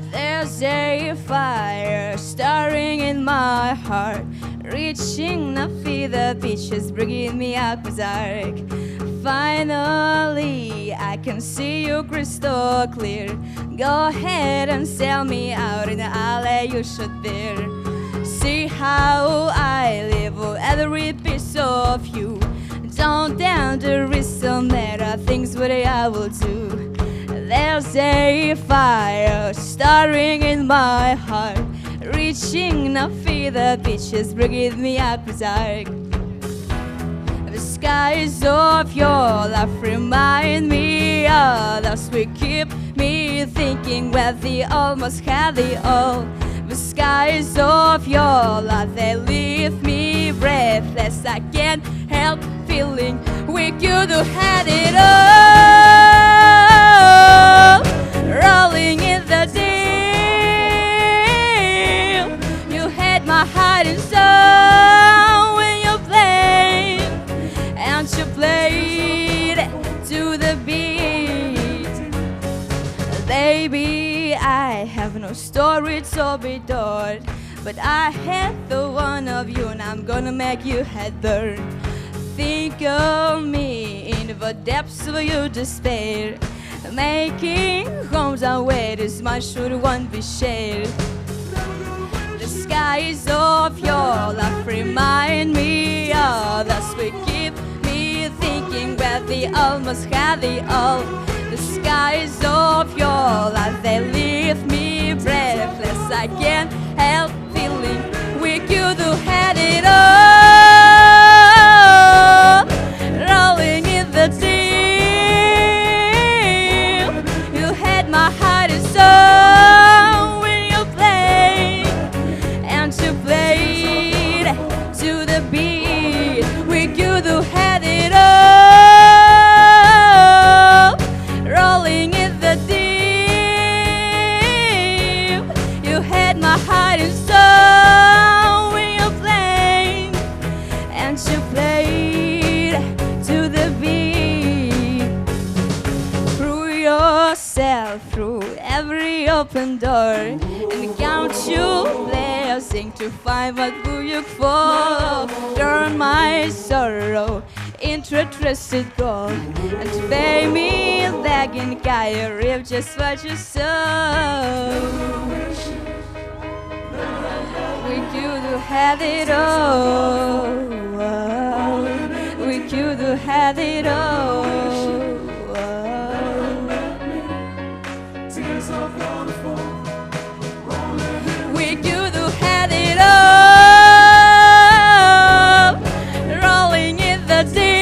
There's a fire starting in my heart, reaching the fever pitches, bringing me up berserk. Finally, I can see you crystal clear. Go ahead and sell me out in the alley you should bear. See how I live with every piece of you. Don't down the risk, no matter things what I will do. There's a fire starting in my heart, reaching the fever pitches, bringing me up berserk. The skies of your life remind me of us. We keep me thinking where they almost had the all. The skies of your life, they leave me breathless. I can't help feeling we could have had it all. Rolling in the deep, you had my heart and soul when you played, and you played to the beat. Baby, I have no story to be told, but I had the one of you, and I'm gonna make you head burn. Think of me in the depths of your despair, making homes and ways my should one be shared. The skies of your life remind me of us. We keep me thinking where they almost had it all. The skies of your life, they leave me breathless. I can't help feeling we could have had it all. Rolling in the deep, you had my heart and soul when you played, and you played to the beat. We could have had it all. Rolling in the deep, you had my heart and soul when you played, and you played to the beat. Through yourself, through every open door, and count your blessing to find what you look for. Turn my sorrow into a twisted gold, and to pay me back in Kaya reap just what you sow. We could have had it all. We could have had it all. We could have had it all. Rolling in the deep,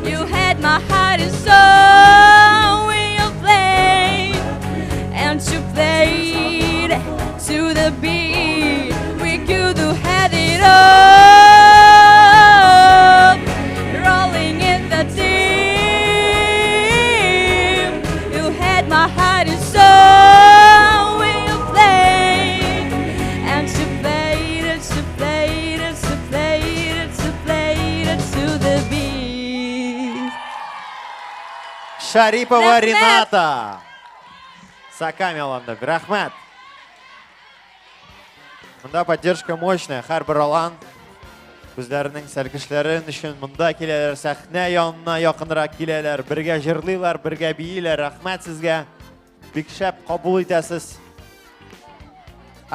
you had my heart and soul when you played, and you played to the beat. We could have had it all. Rolling in the deep, you had my heart and soul when you played, and you played it, you played it, you played it, you played it to the beat. Шарипова Рахмет. Рената. Сакамеланды. Рахмет. Мында поддержка мощная. Һәр бер алан үзләренең сәлкешләрен өчен монда киләләр, сәхнә янына якынрак киләләр, бергә җырлыйлар, бергә бииләр. Рәхмәт сезгә. Бик шәп кабул итәсез.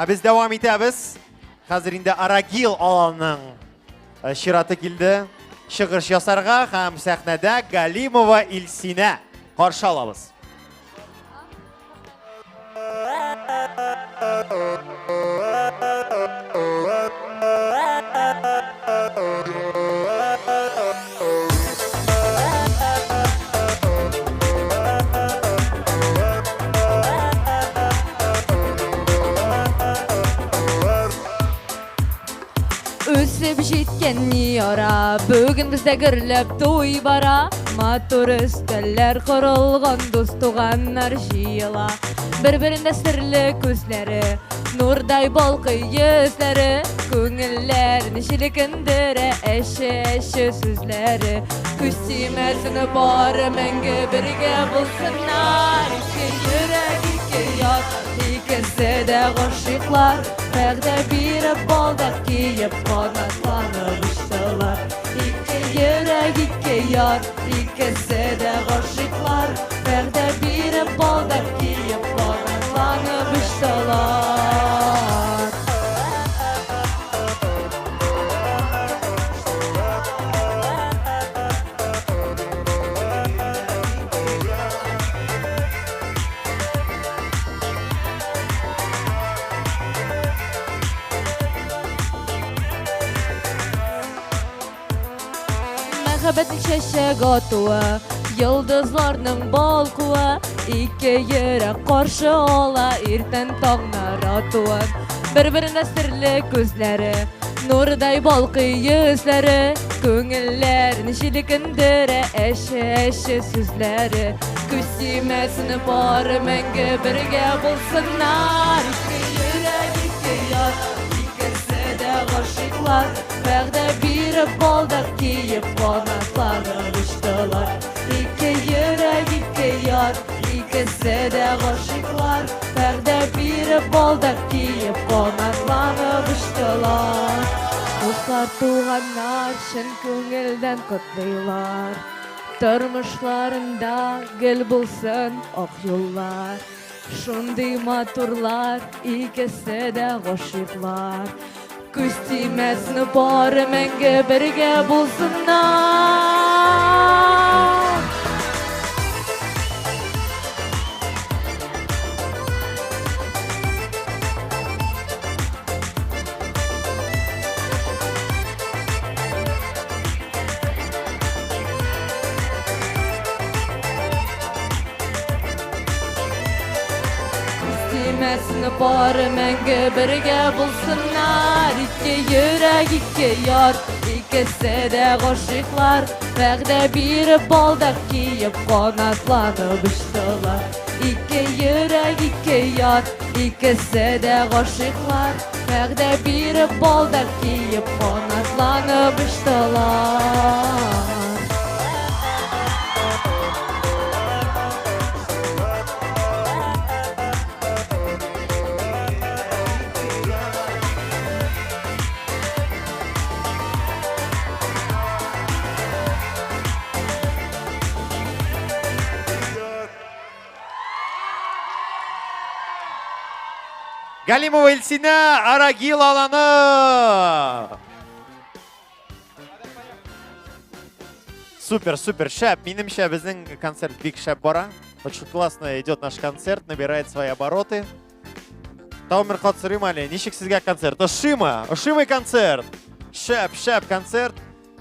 Без дәвам итәбез. Хәзер инде Арагил аланның чираты килде. Чыгыш ясарга һәм сәхнәдә Галимова Илсинә каршы алабыз. Үсіп жеткен ара, бүгін бізде гүрлеп той бара. Матур үстәлләр құрылған, дос туғаннар жиыла. Бір-бірінде сірлі көзлері, нұрдай балқый yüzлері, көңіллер нешілікіндірі, әші сөзлері. Күз тимәсіні бары мәңгі бірге болсынар. Ике йөрәк, ике яр, икесе дә ғашиқлар. Бәғдә биріп балдақ кейіп қанатланып ұштылар. Ике йөрәк, ике яр, икесе дә ғашиқлар. Бәғдә биріп балдақ кейіп қанатланып ұштылар. Мәхәббәтнең чәчәк атуы, йылдызларның балкуы, ике йөрәк каршы ала иртән таңнар атуын. Бір-бірінде сірлі көзләре, нурдай балкый yüzләре, көңелләр нишеликендере, әші сүзләре. Күз тимәсіні бары мәңгі бірге булсыннар. Ике йөрәк, ике яр, икесе дә ғашиқлар. Бәғдә биріп балдақ кейіп қанатланып ұштылар. Ике йөрәк, ике яр, икесе дә ғашиқлар. Бәғдә биріп балдақ кейіп қанатланып ұштылар. Дуслар, туғаннар шын көңілдән құтлыйлар. Тормышларында гел булсын ак юллар. Шундый матурлар, икесе дә ғашиқлар. Күз тимәсін бары мәңгі бірге болсыннар. Mesni bari мәңгі бірге bulsunlar. İki yürek, iki yar, ikisi de koşuklar. Vəqdə bir baldak kiyip kanatlanıp uçtular. İki yürek, iki yar, ikisi de koşuklar. Vəqdə bir baldak kiyip kanatlanıp uçtular. Галимова Эльсина, Арагил аланы. Супер, супер, шәп. Минемчә безнең концерт бик шәп бара. Очень классно идет наш концерт, набирает свои обороты. Таумир Катсырым әле, ничек сезгә концерт? Ошимы концерт. Шәп концерт.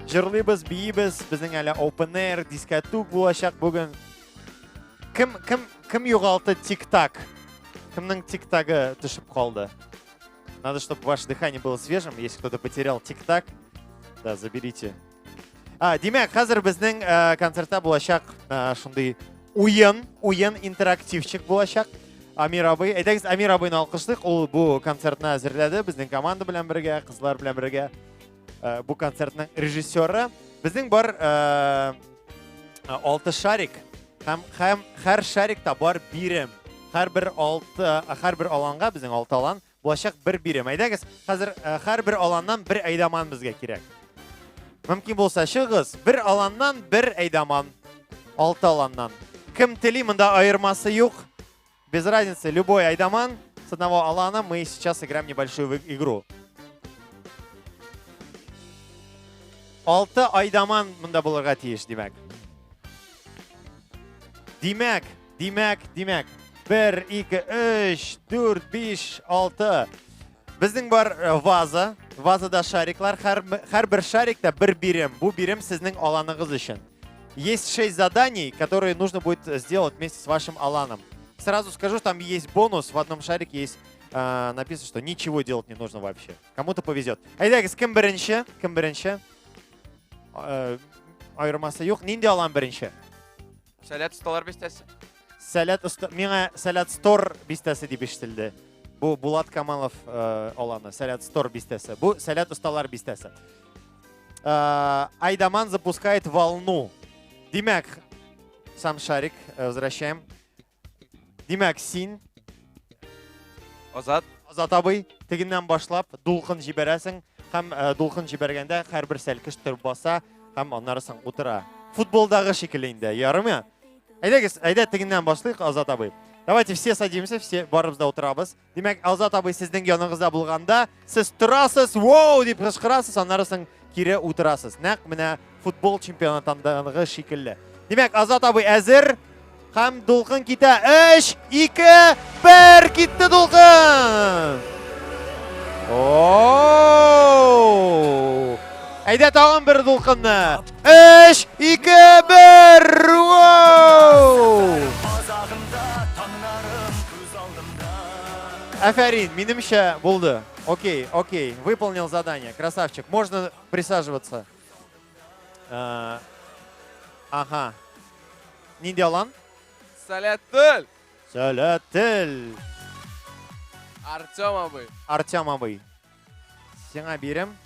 Җырлыйбыз, биебез. Безнең әле open air, дискотук булачак бүген. Кем югалты тик-так? Кемнең тик-тагы төшеп калды? Надо, чтобы ваше дыхание было свежим. Если кто-то потерял тик-так, да, заберите. Димәк, хәзер безнең концертта булачак шундый уен интерактивчик булачак. Амир абый, әйтегез, Амир абыйны алкышлыйк. Ул бу концертны әзерләде. Безнең команда белән бергә, кызлар белән бергә. Бу концертның режиссеры. Безнең бар 6 шарик. Һәм һәр шарикта бар бирем. Һәр бер аланга, безнең 6 алан, булачак бер бирем. Әйдәгез, хәзер һәр бер аланнан бер әйдаман безгә кирәк. Мөмкин булса чыгыз, бер аланнан бер әйдаман, 6 аланнан. Кем тели, монда айырмасы юк. Без разницы, любой айдаман с одного алана. Мы сейчас играем небольшую игру. 6 айдаман монда булырга тиеш, димәк. Димәк. 1, 2, 3, 4, 5, 6. Безнең бар ваза. Вазада шариклар. Һәр бер шарикта бер бирем. Бу бирем сезнең аланыгыз өчен. Есть 6 заданий, которые нужно будет сделать вместе с вашим аланом. Сразу скажу, там есть бонус. В одном шарике есть написано, что ничего делать не нужно вообще. Кому-то повезет. Әйдәгез, кем беренче? Айырмасы юк. Нинди алан беренче? Сәләт осталар бистәсе. Миңа Сәләт Стор бистәсе дип ишетелде. Бу Булат Камалов аланы. Сәләт Стор бистәсе. Бу Сәләт осталар бистәсе. Айдаман запускает волну. Димәк, сам шарик, возвращаем. Димәк, син. Азат абый, тегеннән башлап, дулкын җибәрәсең. Һәм дулкын җибәргәндә һәрбер сәлкеш төр баса, һәм аннарысын утыра. Футболдагы шикелле инде, ярымы? Әйдәгез, тегеннән башлыйк, Азат абый. Давайте все садимся, все барыбыз да утырабыз. Димәк, Азат абый сезнең яныңызда булганда, сез торасыз, "Воу!" дип кычкырасыз, аннарысын кире утырасыз. Нәкъ менә футбол чемпионатындагы шикелле. Димәк, Азат абый әзер. Һәм дулкын китә. 3, 2, 1, китте дулкын. Әйдә тагын бер дулкынны. 3, 2, 1. Афарин, минемчә булды. Окей, выполнил задание. Красавчик. Можно присаживаться. Ага. Нинди алан? Сәләттел. Артем абый. Сиңа бирем.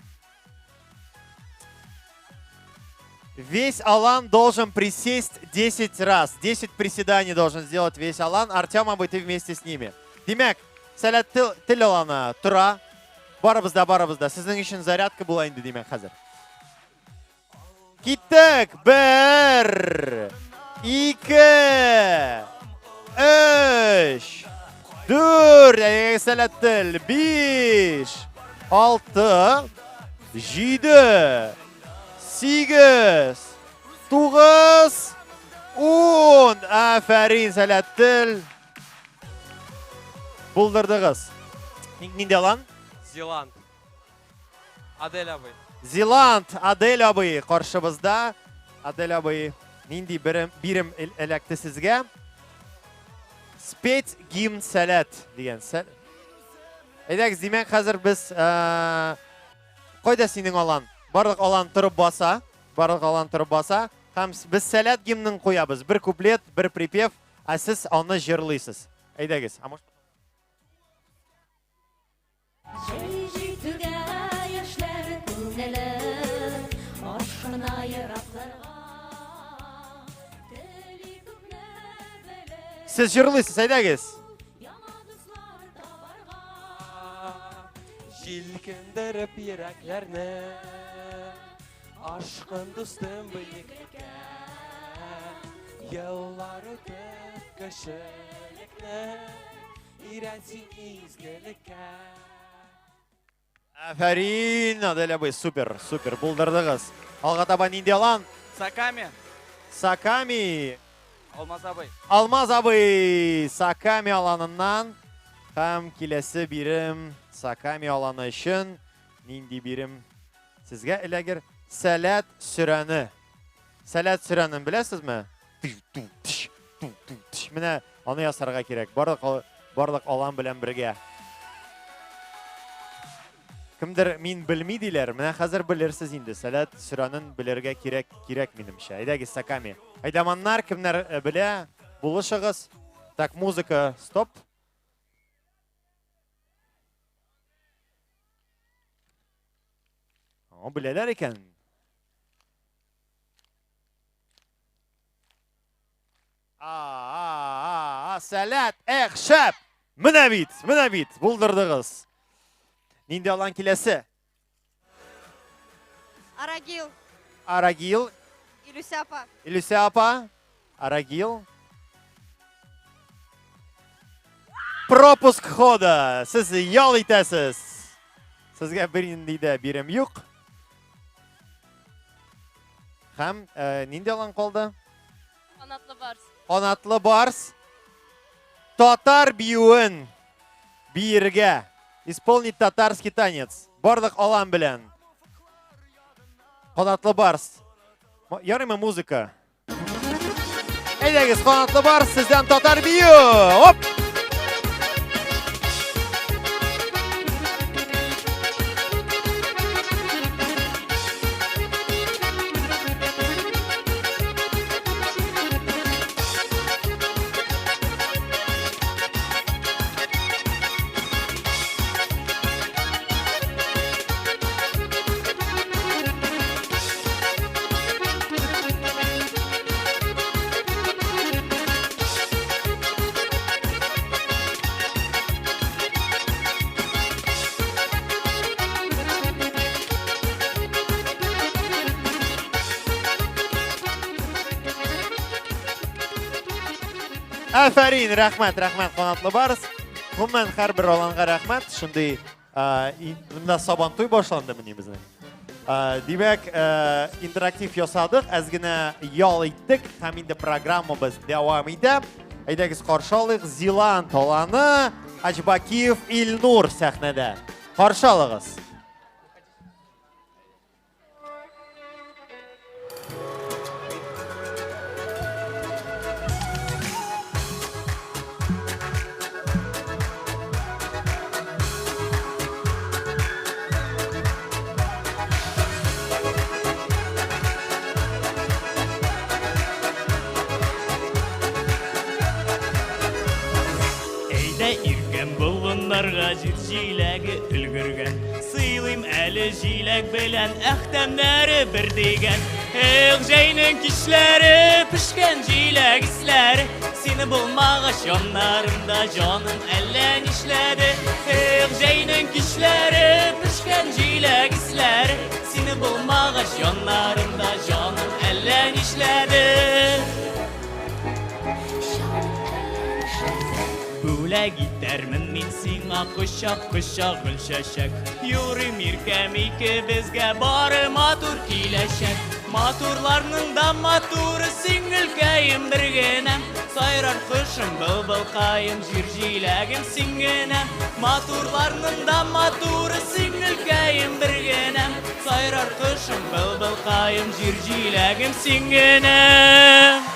Весь алан должен присесть 10 раз. 10 приседаний должен сделать весь алан. Артем абый, ты вместе с ними. Димәк, Сәләттел аланы тура. Барыбызда. Сезнең өчен зарядка була инде, димәк, хәзер. Киттек. 1, 2, 3, 4, Сәләттел, 5, 6, 7, 8, 9, 10. Aferin Selahattin. Buldurdunuz. Ninde alan? Zeland. Adel abi. Zeland, Adel abi karşımızda. Adel abi nindi birim elekti sizge. Spet gimn salat degan sal. Aydak demek hazır biz koyda senin alan. Barlık alan turib basa, barlık alan turib basa. Hem biz salat gimnin koyabız. Bir kuplet, bir pripev, siz onu jırlıysiz. Aydagiz. Jeyjituga yoshlar ko'ngli oshxona yiroqlarga tili ko'pni bilib Siz jırlıysiz, aydagiz. yomon do'stlar tobarga Jilkindirib yuraklarni aşkın dostum buyukka yıllar o'tib kishilikni iransin izgilikka. Aferin Adel abi super buldurdunuz. Alga taban indi alan. Sakami. Sakami. Olmaz abi. Almaz abi Sakami alanından hem kilesi birim Sakami alanı için nindi birim sizge elegir salat süreni. Salat sürenin bilesiz mi? Mine onu yasarga gerek. Barlık alan bilen birge. Kimdir min bilmeydiler. Mine hazır bilirsiz indi. Salat sürenin bilirge gerek minimşe. Aydagi Sakami. Aydamanlar kimler bile buluşağız. Tak muzika stop. O bileler iken. Salat ekşep. Münebit. Buldurdunuz. Nindi alan kilesi. Aragil. Ilusapa. Aragil. Пропуск хода. Siz yol itasiz. Sizga bir indide birim yok. Hem nindi alan qoldi? Qanatlı bars. Tatar biyuin. Birge. Исполнить татарский танец. Бардық alan bilen. Qanatlı bars. Yarımı muzika. Eylegiz Qanatlı bars sizden tatar biyu. Hop. Aferin, rahmat Qanatlı bars. Umuman har bir olanға rahmat. Shunday bunda Sabantoy boshlandı meni bizni. Demak, interaktiv yasadik, ozgina yol etdik. Ham endi programmamiz davom etadi. Aydagiz qarshi oling Zeland olani Ajbakiyev Ilnur sahnada. Qarshi oling'iz. Bulgunlarga жиләге өлгөргән Сыйлыйм әле җиләк белән әхтәмнәре бер дигән Эх, җәйнең кичләре пешкән җиләк исләре Сине булмагач яннарымда җаным әллә нишләде Эх, җәйнең кичләре пешкән җиләк исләре Сине булмагач яннарымда җаным әллә нишләде Бүләк итәрмен Мин сиңа кочак гөл чәчәк Юрым иркәм икебезгә бары матур киләчәк Матурларның да матуры сиңелкәем бер генәм Сайрар кышым былбылкаем җир җиләгем син генәм Матурларның да матуры сиңелкәем бер генәм Сайрар кышым былбылкаем җир җиләгем син генәм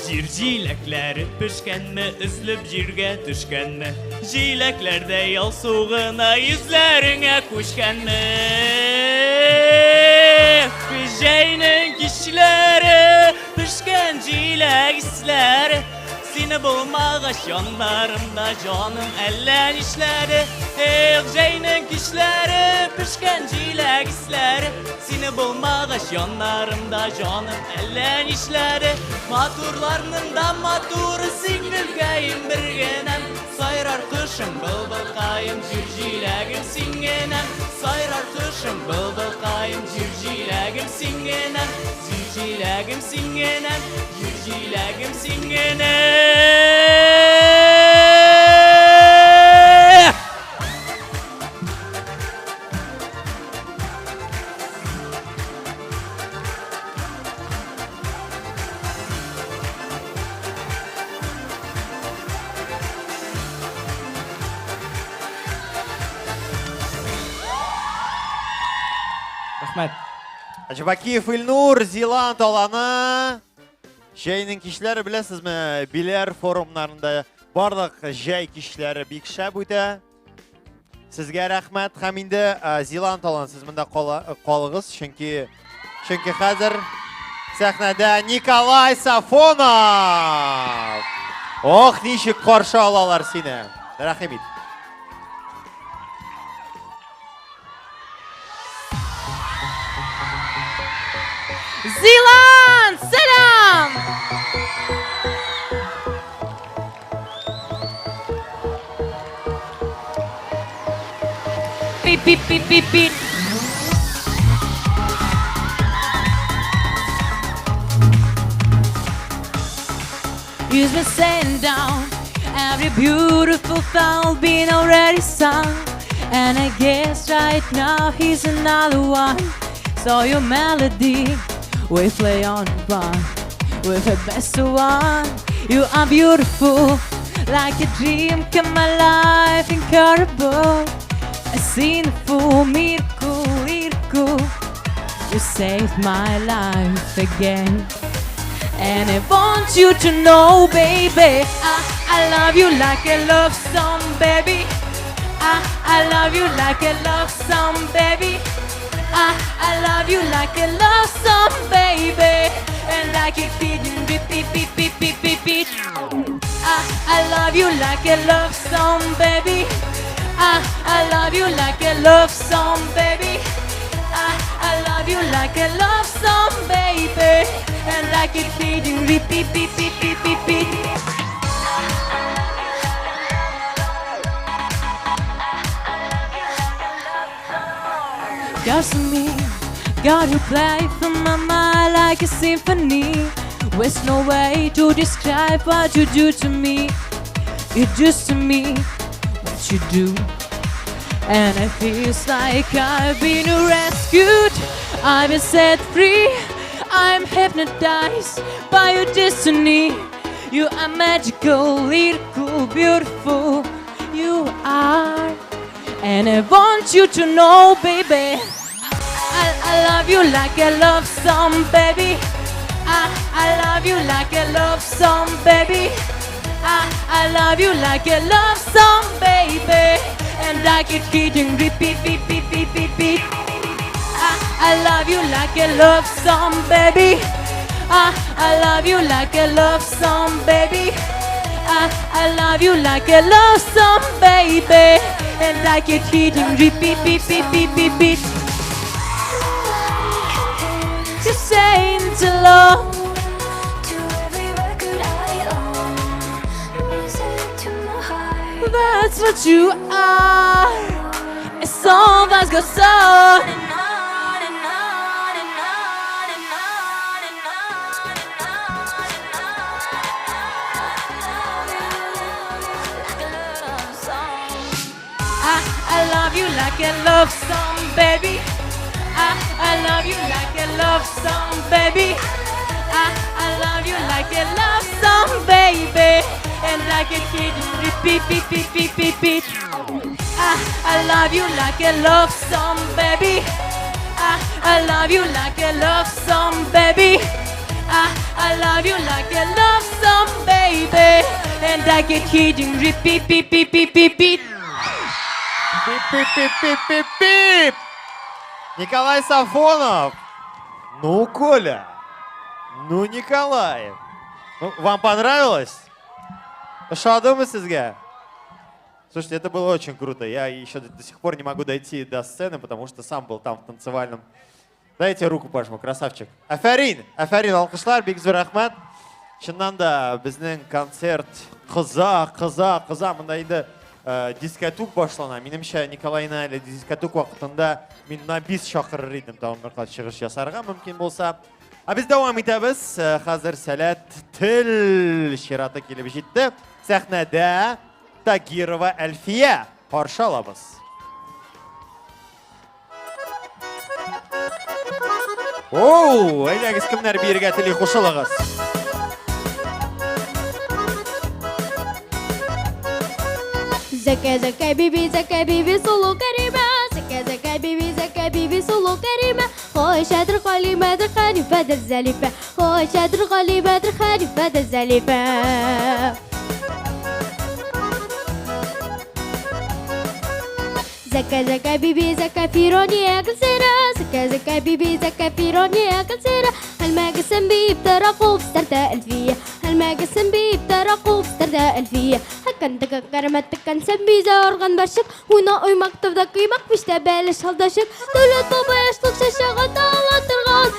Җир җиләкләре пешкәнме, өзлеп җиргә төшкәнме Җиләкләрдә ялсугына йөзләреңә күчкәнме Җәйнең кичләре, пешкән җиләк исләре Сине булмагач яннарымда җаным әллә нишләре Җәйнең кичләре, пешкән җиләк исләре Сине булмагач яннарымда җаным әллә нишләре Матурларның да матуры сиңелкәем бер генәм Сайрар кышым былбылкаем җир җиләгем син генәм Сайрар кышым былбылкаем җир җиләгем син генәм Җир җиләгем син генәм Җир җиләгем син генәм Рахмәт. Әжбакиев Илнур, Зиланд аланы. Җәйнең кичләре беләсезме, Биләр форумнарында барлык җәй кичләре бик шәп үтә. Сезгә рәхмәт һәм инде Зиланд аланы сез монда калыгыз, чөнки хәзер сәхнәдә Николай Сафонов. Ох, ничек каршы алалар сине. Рәхим ит. Zealand, selam! Beep, beep, beep, beep, beep. You've been sitting down, every beautiful foul been already sung. And I guess right now he's another one. So your melody we play on one with the best one. You are beautiful, like a dream come alive, incredible. A sinful miracle, miracle. You saved my life again. And I want you to know, baby, I love you like a love song, baby. I love you like a love song, baby. I love you like a love song, baby. And I keep feeding, repeat, beat, beat, beat, beat, beat. I love you like a love song, baby. I love you like a love song, baby. I love you like a love song, baby. And I keep feeding, repeat, beat, beat, beat, beat, beat. Just me, God who play for my mind like a symphony. There's no way to describe what you do to me. You do to me what you do. And it feels like I've been rescued. I've been set free. I'm hypnotized by your destiny. You are magical, lyrical, beautiful. You are. And I want you to know, baby, I love you like a love song, baby. I love you like a love song, baby. I love you like a love song, baby. And I keep feeding, repeat, beat, beat, beat, beat, beat. I love you like a love song, baby. I love you like a love song, baby. I love you like a love song, baby. And I get hitting repeat, beat, beat, beat, beat, beat. Just saying it's love. That's what you are. A song that goes on. I love you like a love song, baby. I love you like a love song, baby. I love you like a love song, baby. And like a kid, repeat, beat, beat, beat, beat, beat. I love you like a love song, baby. I love you like a love song, baby. I love you like a love song, baby. And I get kidding, repeat, beat, beat, beat, beat, beat. Пип-пип-пип-пип-пип! Николай Сафонов! Ну, Коля! Ну, Николай! Ну, вам понравилось? Что думаете, sizga? Слушайте, это было очень круто. Я еще до сих пор не могу дойти до сцены, потому что сам был там в танцевальном. Дайте руку пожму, красавчик. Афарин! Афарин, алкышлар, бигзбир рахмат. Шыннан да біздің концерт қыза. Мында енді дискотук башлана. Менімше Николайна әлі дискотук вақытында мен на бис шақырыр едім. Тауын бір қат шығыш жасарға мүмкін болса. Біз давам етеміз. Қазір сәлет тіл шираты келіп жетті. Сәхнәдә Тагирова Әлфия қаршы аламыз. Оу, әйләгіз кімдер берге тілі қошылығыз. Zaka bibi solo karima. Zaka bibi solo karima. Hoş adır kalimadır hanifadır zalife. Hoş adır kalimadır hanifadır zalife. Zaka bibi zaka fironi akıl sera. Zaka bibi zaka fironi akıl sera. هالما قسم بي بترقب سترداء الفية. هالما قسم بي بترقب سترداء الفية. هكن تكرمت تكن سبي زارغن برشك. هنا أي مكتب دقيمك مش تبالش هالدشك. دولة طوبة يشتغل شاشة طالة ترغان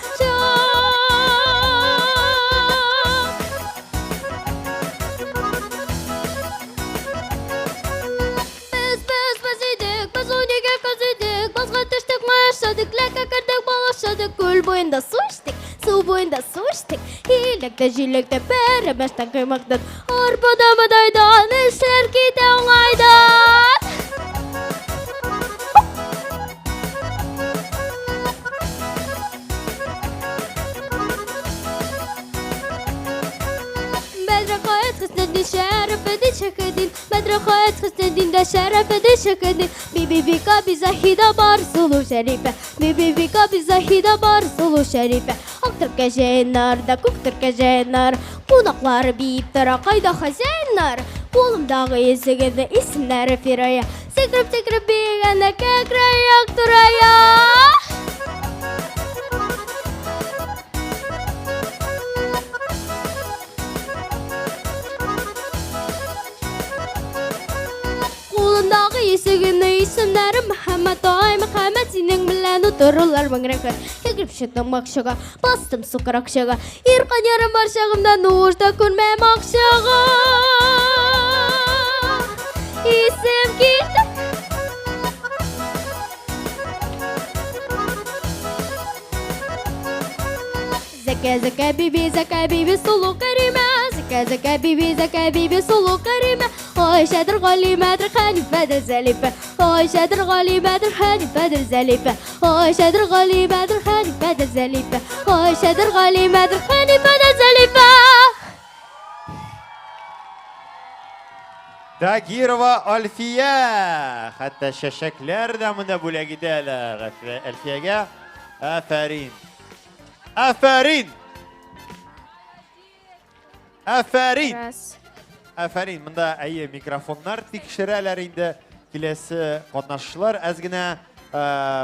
Kul boyunda su içtik, su boyunda su içtik. Hilekte jilekte peremezten kıymaktan. Arpada madaydan, işler gide onaydan. Bedrakayet hısnedin, şerefedin şekedin. Bedrakayet hısnedin de şerefedin şekedin. Bibi bika bize hida bar sulu şerife. Bibi bika bize hida bar sulu şerife. Aktır kejenler de kuktur kejenler. Kunaklar biyip tara kayda hazenler. Kolumdağı esegende isimleri firaya. Sekrip bigende kekre yakturaya. Kolumdağı esegende isimleri Muhammed Ay Muhammed senin bilen otururlar bangraklar. Kekrip şıktım bakşaga, bastım sukar akşaga. İrkan yarım var şağımda nurda kunmem akşaga. İsim gitti. Zaka bibi sulu karima. Zaka bibi sulu karima. Hoş adır galimedir hanifadır zalife. Hoş adır galimedir hanifadır zalife. Hoş adır galimedir hanifadır zalife. Hoş adır galimedir hanifadır zalife. Tagirova Alfiya. Hatta şaşaklar da mında bula giderler Alfiyaga. Aferin. Aferin. Aferin. Aferin. Mında ayı mikrofonlar tekşirələr indi kilesi qatnaşışlar. Az gına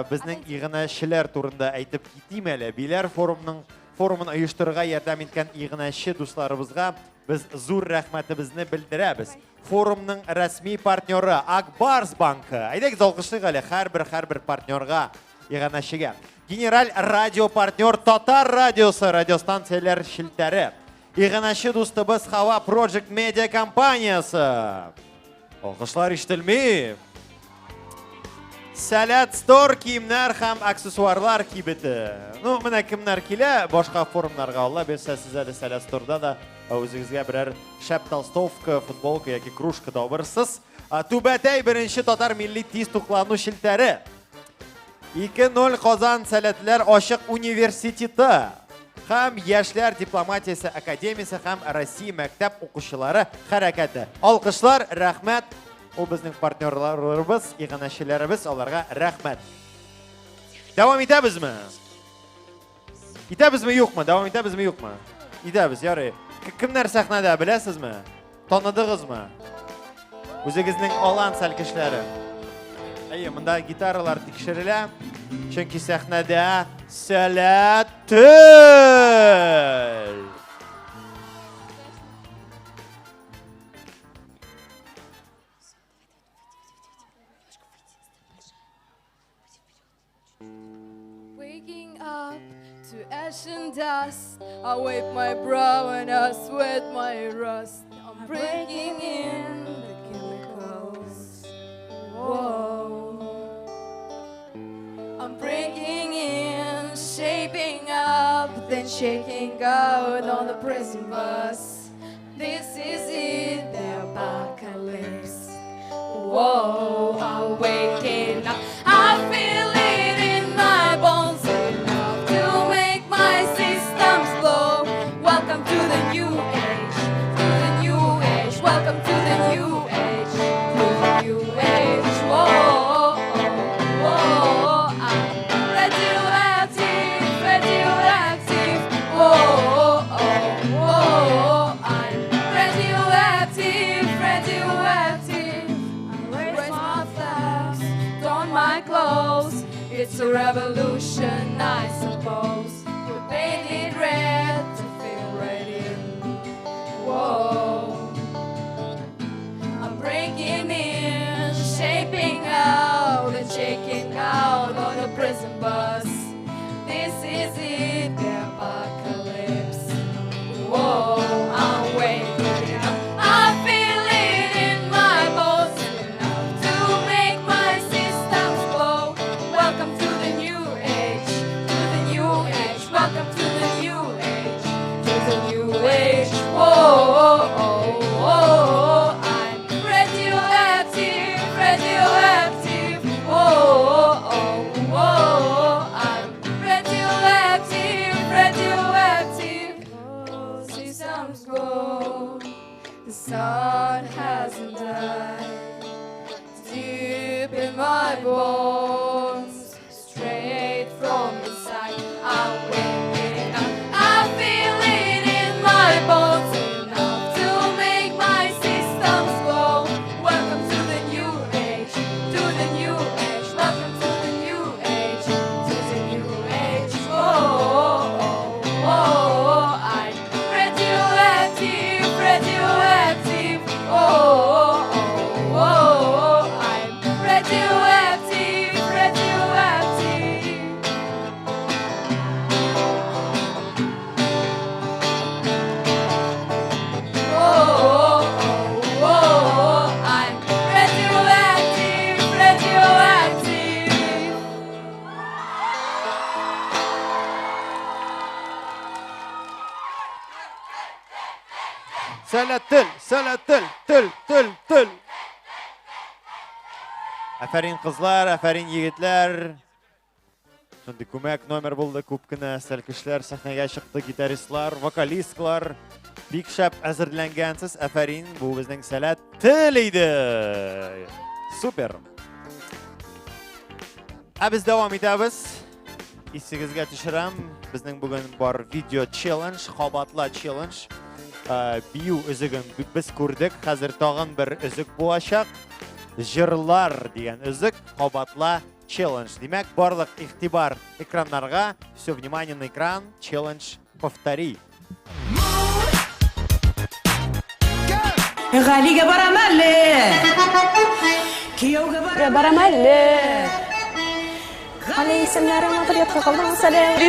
безнең игънәчеләр турында әйтеп китим әле. Биләр форумын оештырырга ярдәм иткән игънәче дусларыбызга без зур рәхмәтебезне белдерәбез. Форумның рәсми партнеры Акбарс банкы. Әйдәгез алкышлыйк әле һәрбер партнерга, игънәчегә. Генераль радио партнер Татар радиосы, радиостанцияләр шелтәре. Игънәче дустыбыз Хава Project Media компаниясы. Алкышлар ишетелми. Сәләт стор киемнәр һәм аксессуарлар кибете. Ну, менә кемнәр килә, башка форумнарга алла берсә сез әле Сәләт сторда да үзегезгә берәр шәп толстовка, футболка яки кружка табырсыз. Түбәтәй беренче татар милли тиз туклану шелтәре. 2-0 Казан Сәләтләр ачык университеты һәм Яшьләр дипломатиясе академиясе һәм Россия мәктәп укучылары хәрәкәте. Алкышлар, рәхмәт. Ул безнең партнерларыбыз, игънәчеләребез, аларга рәхмәт. Дәвам итәбезме? Итәбезме, юкмы? Дәвам итәбезме, юкмы? Итәбез, ярый. Кемнәр сәхнәдә, беләсезме? Таныдыгызмы? Үзегезнең алан сәл кешеләре. Әйе, монда гитаралар тикшерелә. Чөнки сәхнәдә Сәләт тел. Waking up to ash and dust, I wipe my brow and I sweat my rust. I'm breaking in the chemicals. Whoa. I'm breaking in, shaping up, then shaking out on the prison bus. This is it, the apocalypse. Whoa, I'm waking up. I feel it in my bones enough to make my systems blow. Welcome to the new age, to the new age. Welcome to the new age, to the new age. Whoa, whoa, I'm radioactive, radioactive. Whoa, whoa, I'm radioactive, radioactive. I raise my flags, don my clothes. It's a revolution, I suppose. We painted red to feel ready. Whoa, I'm breaking in, shaping out and shaking out on the prison bus. This is it, the apocalypse. Whoa, I'm waking up. I feel it in my bones enough to make my systems glow. Welcome to the new age, to the new age. Welcome to the new age, to the new age. Whoa, I'm radioactive, radioactive. Whoa, I'm radioactive, radioactive. Systems go, the sun hasn't died. It's deep in my bones, straight from inside. I'm waking up. I feel it in my bones enough to make my systems glow. Welcome to the new age, to the new age. Welcome to the new age, to the new age. Whoa, I'm radioactive, radioactive. Whoa, I'm radioactive, radioactive. Whoa, I'm radioactive, radioactive. Сәләт тел, Сәләт тел. Афәрин кызлар, афәрин егетләр. Шундый күмәк номер булды, күп кенә сәл кешеләр сәхнәгә чыкты, гитаристлар, вокалистлар. Бик шәп әзерләнгәнсез, афәрин, бу безнең Сәләт тел иде. Супер. Без дәвам итәбез. Исегезгә төшерәм, безнең бүген бар видео челлендж, кабатла челлендж. Бию үзеген без күрдек, хәзер тагын бер үзек булачак. Җырлар дигән үзек, кабатла челлендж. Демәк, барлык игътибар экраннарга. Все, внимание на экран. Челлендж повтори. Галига барамалле. Кияуга барамалле. Али исемнәрен атырга калдым сәлам.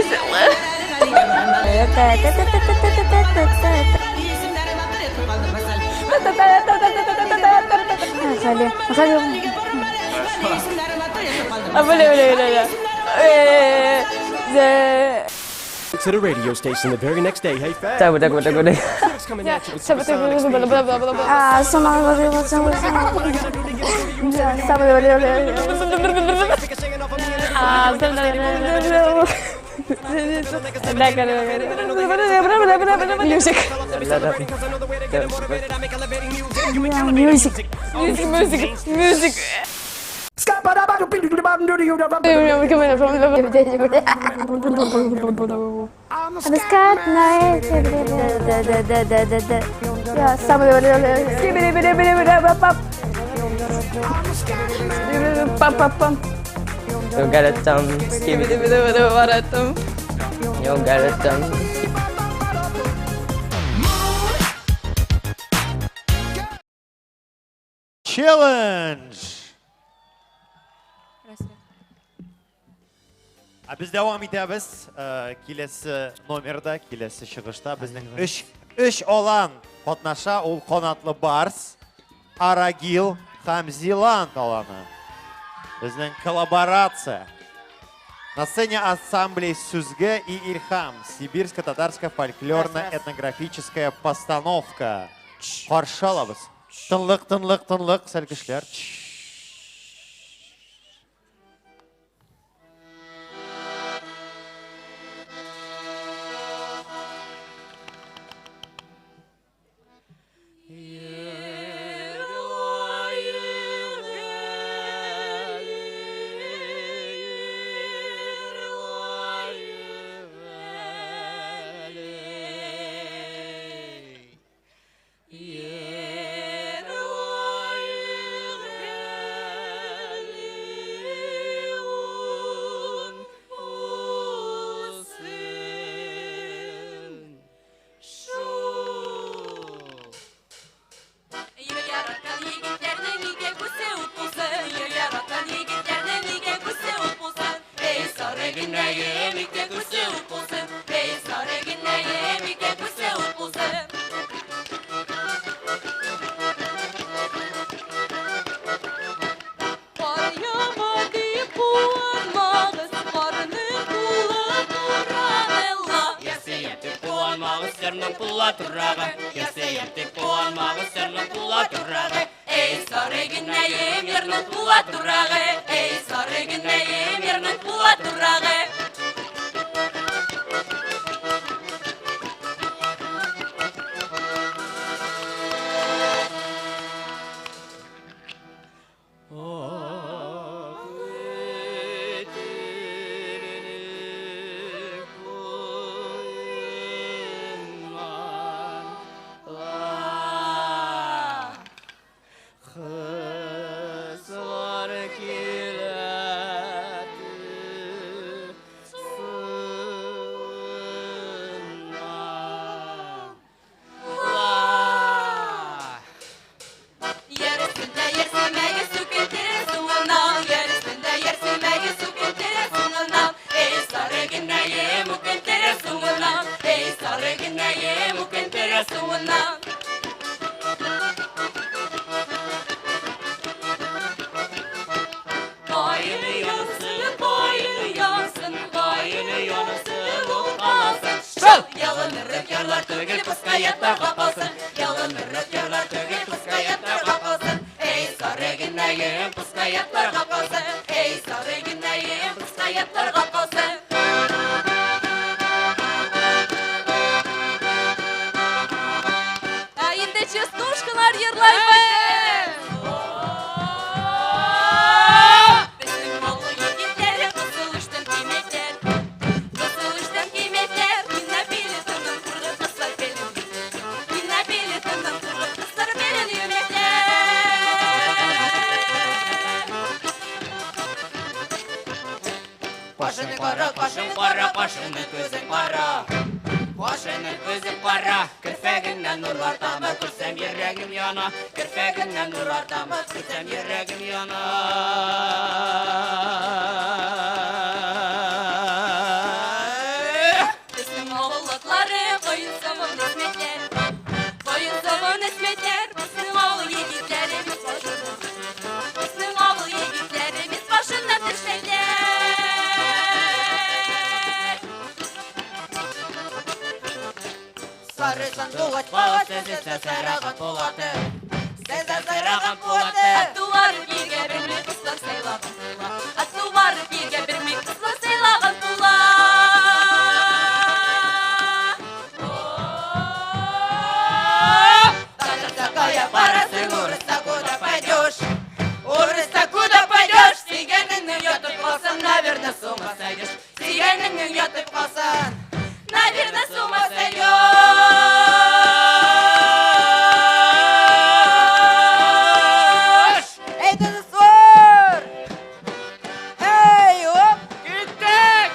To the radio station the very next day. Hey, fat. Coming at you with some Music. Challenge. Biz devam etamiz. Kelesi номерда, kelesi чыгышта bizning 3 olan qatnaша, ул qanatlı Bars, Aragil һәм Зеланд аланы. Bizning коллаборация. На сцене ансамблей Сүзге и Ирхам. Сибирско-татарская фольклорно-этнографическая постановка. Каршы алабыз. Тынлык, тынлык, тынлык, сәл кешеләр. Башының көзің қара, башының көзің қара, кірпегіңнен нұрлар тамы, күрсем ерегім яна, кірпегіңнен нұрлар тамы, күрсем ерегім яна. Біздің ауыллықлары қойын соғын өсметлер, қойын соғын өсметлер, біздің ауыл егетлері біз башында, біздің ауыл егетлері біз башында тіршелер. Сары сандуғат бағат, сезесі сәрағат болады. Сезесі сәрағат болады. Аттуары бірге бірме қыслар сайлаған тула, аттуары бірге бірме қыслар сайлаған тула. Такая парасың, ұрыста куда пойдешь? Ұрыста куда пойдешь? Сүйгеніңнің ятып қалсан, наверное, с ума сойдешь. Сүйгеніңнің ятып қалсан, Наверное, с ума сойдешь. Эй, динозавр! Эй, оп! Кеттік!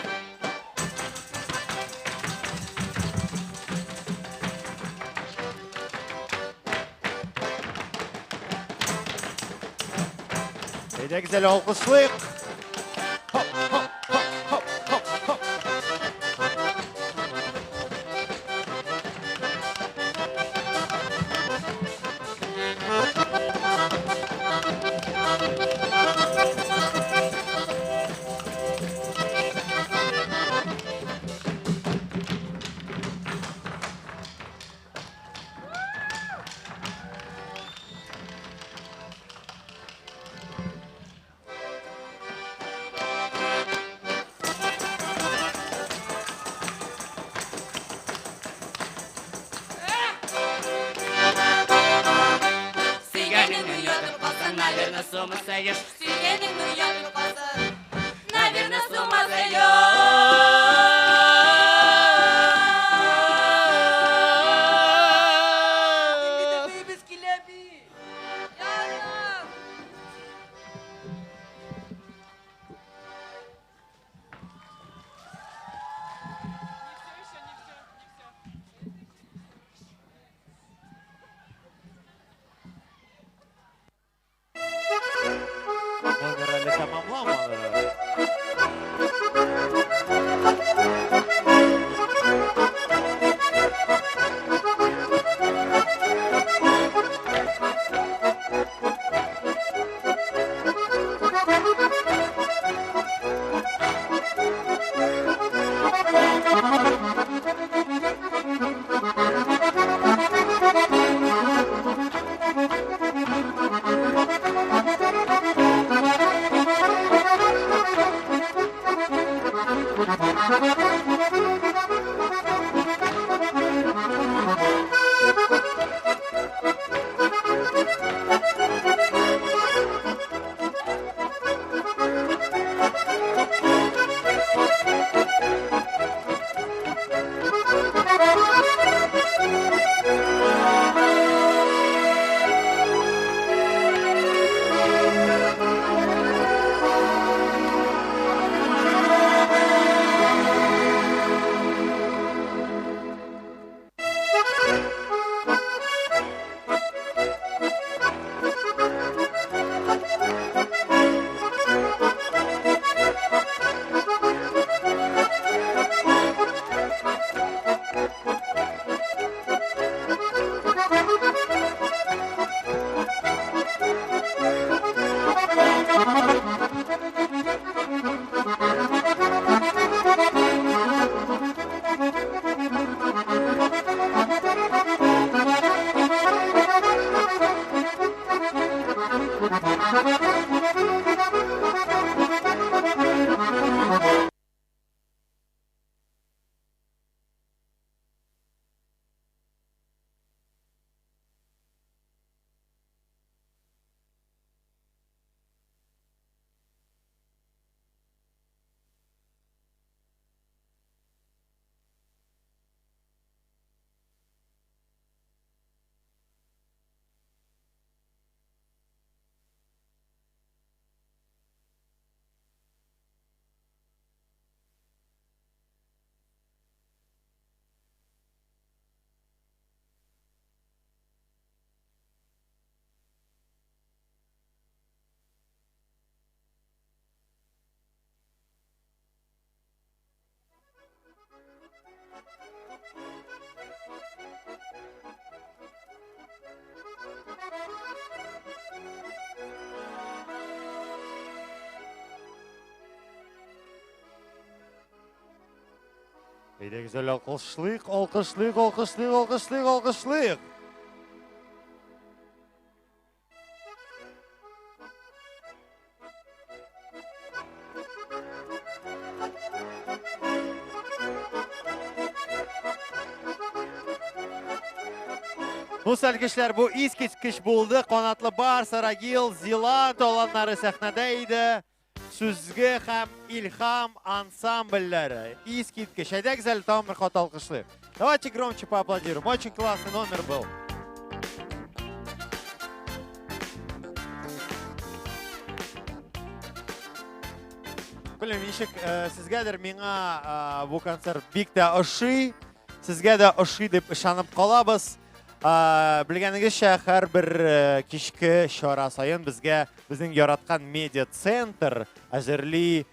Әйдә güzel алкышлыйк. Сүйгеніңнің ятып қалсан, наверное, с ума сойдешь. Сүйгеніңнің ятып қалсан, наверное, с ума сойдешь. Biz kilebi. Yardım. Öyle güzel alkışlayık, alkışlayık, alkışlayık, alkışlayık, alkışlayık. Bu selkişler bu iskiç buldu. Qanatlı Barsa, Ragil, Zilant olanları səhnədəydi. Süzgü hem ilham ансамбльləri. Искиткиш. Haydi güzel tam bir xat alkışlayık. Давайте громче поаплодируем. Очень классный номер был. Білем, нешік сізгәдір меңа бұл концерт бик тә ошый. Сезгә дә ошый деп ышанып калабыз. Білгәнегезчә, һәрбер кичке чара сайын безгә безнең яраткан медиа центр әзерли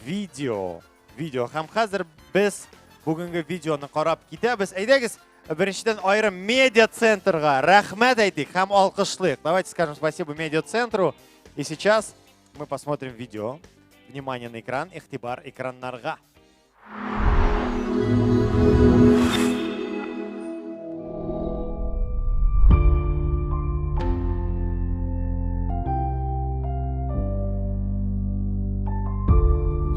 видео. Һәм хәзер без бүгенге видеоны карап китәбез. Әйдәгез, беренчедән аерым медиа центрга рәхмәт әйтик һәм алкышлыйк. Давайте скажем спасибо медиа центру. И сейчас мы посмотрим видео. Внимание на экран, игътибар экраннарга.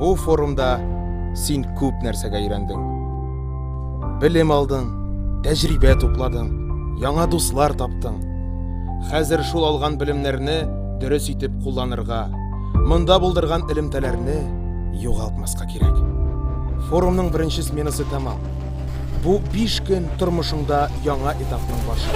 Бу форумда син күп нәрсәгә өйрәндең. Белем алдың, тәҗрибә тупладың, яңа дуслар таптың. Хәзер шул алган белемнәрне дөрес итеп кулланырга, монда булдырган элемтәләрне югалтмаска кирәк. Форумның беренче сменасы тәмам. Бу 5 көн тормышыңда яңа этапның башы.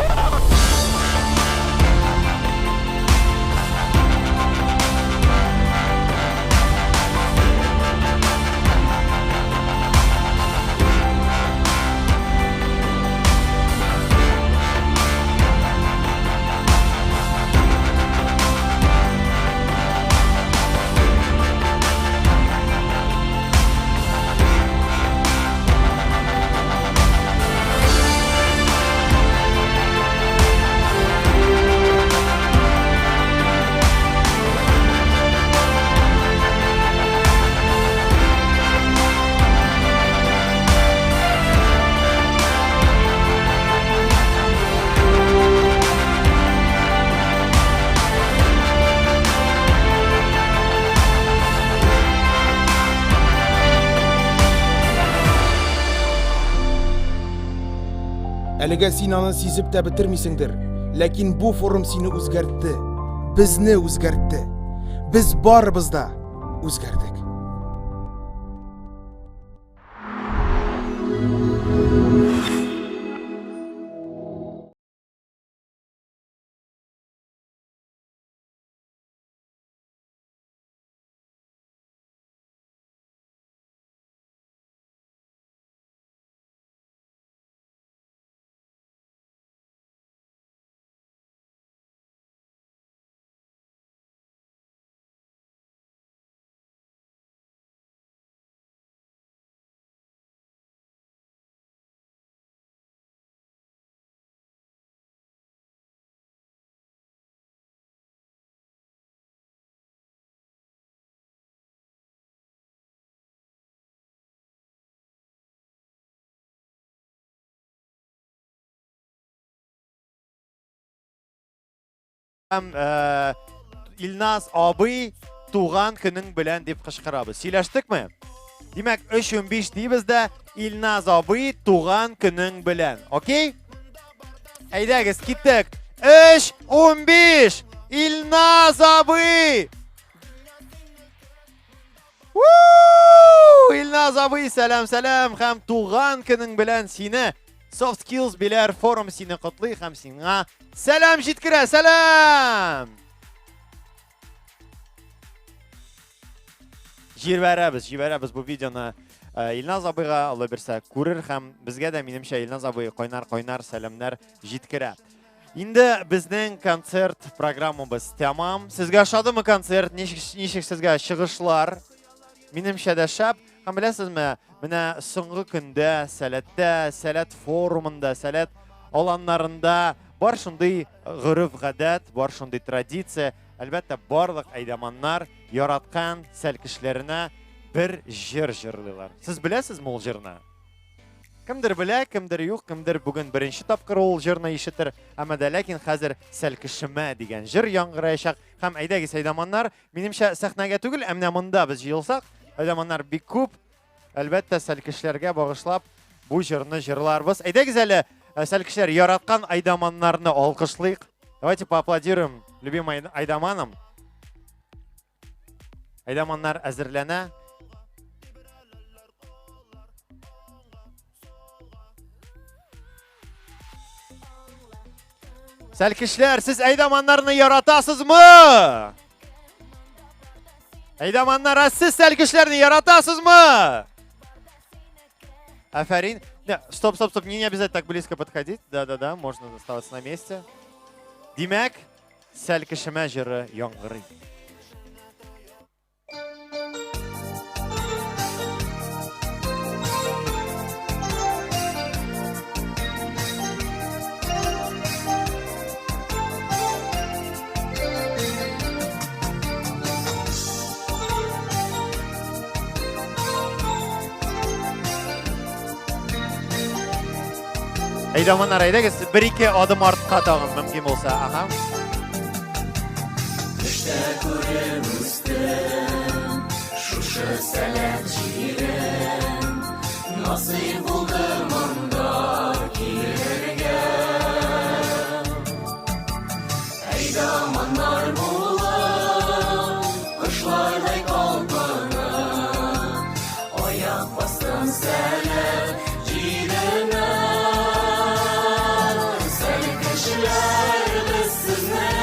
Әлегә син аны сизеп тә бетермисеңдер, ләкин бу форум сине үзгәртте, безне үзгәртте. Без барыбыз да үзгәрдек. Илназ абый туган көнең белән дип кычкырабыз. Сөйләштекме? Димәк 3:15 дибез дә Илназ абый туган көнең белән. Окей? Әйдәгез, киттек. 3:15 Илназ абый! Илназ абый, сәлам һәм туган көнең белән сине Soft Skills Биләр форум сине котлый һәм сиңа сәлам җиткерә, сәлам! Җибәрәбез бу видеоны Илназ абыйга, Алла берсә, күрер һәм безгә дә минемчә Илназ абый кайнар сәламнәр җиткерә. Инде безнең концерт программабыз тәмам. Сезгә ошадымы концерт? Ничек сезгә чыгышлар? Минемчә дә шәп. Һәм беләсезме, менә соңгы көндә сәләттә, сәләт форумында, сәләт аланнарында бар шундый гореф-гадәт, бар шундый традиция. Әлбәттә, барлык әйдәманнар яраткан сәл кешеләренә бер җыр җырлыйлар. Сез беләсезме ул җырны? Кемдер белә, кемдер юк, кемдер бүген беренче тапкыр ул җырны ишетер, әмма дә ләкин хәзер сәл кешемә дигән җыр яңгыраячак. Һәм әйдәгез, әйдәманнар, минемчә сәхнәгә түгел, әмма монда без җыелсак, әйдәманнар бик күп, әлбәттә сәл кешеләргә багышлап бу җырны җырларбыз. Әйдәгез әле, сәл кешеләр яраткан әйдәманнарны алкышлыйк. Давайте поаплодируем любимым әйдәманам. Әйдәманнар әзерләнә. Сәл кешеләр, сез әйдәманнарны яратасызмы? Әйдәманнар, сез сәл кешеләрне яратасызмы? Афарин. Стоп, не обязательно так близко подходить. Да, можно оставаться на месте. Димәк, сәл кешемә җыры яңгырый. Әйдәманнар, әйдәгез, бір-ике адым артқа тагын мөмкин булса, аха. Төштә күреп үстем, шушы сәләт җирем, насыйп булды монда килергә. Әйдәманнар булып, кошлардай калпына, аяк бастым сәләт җиренә. Biz sizni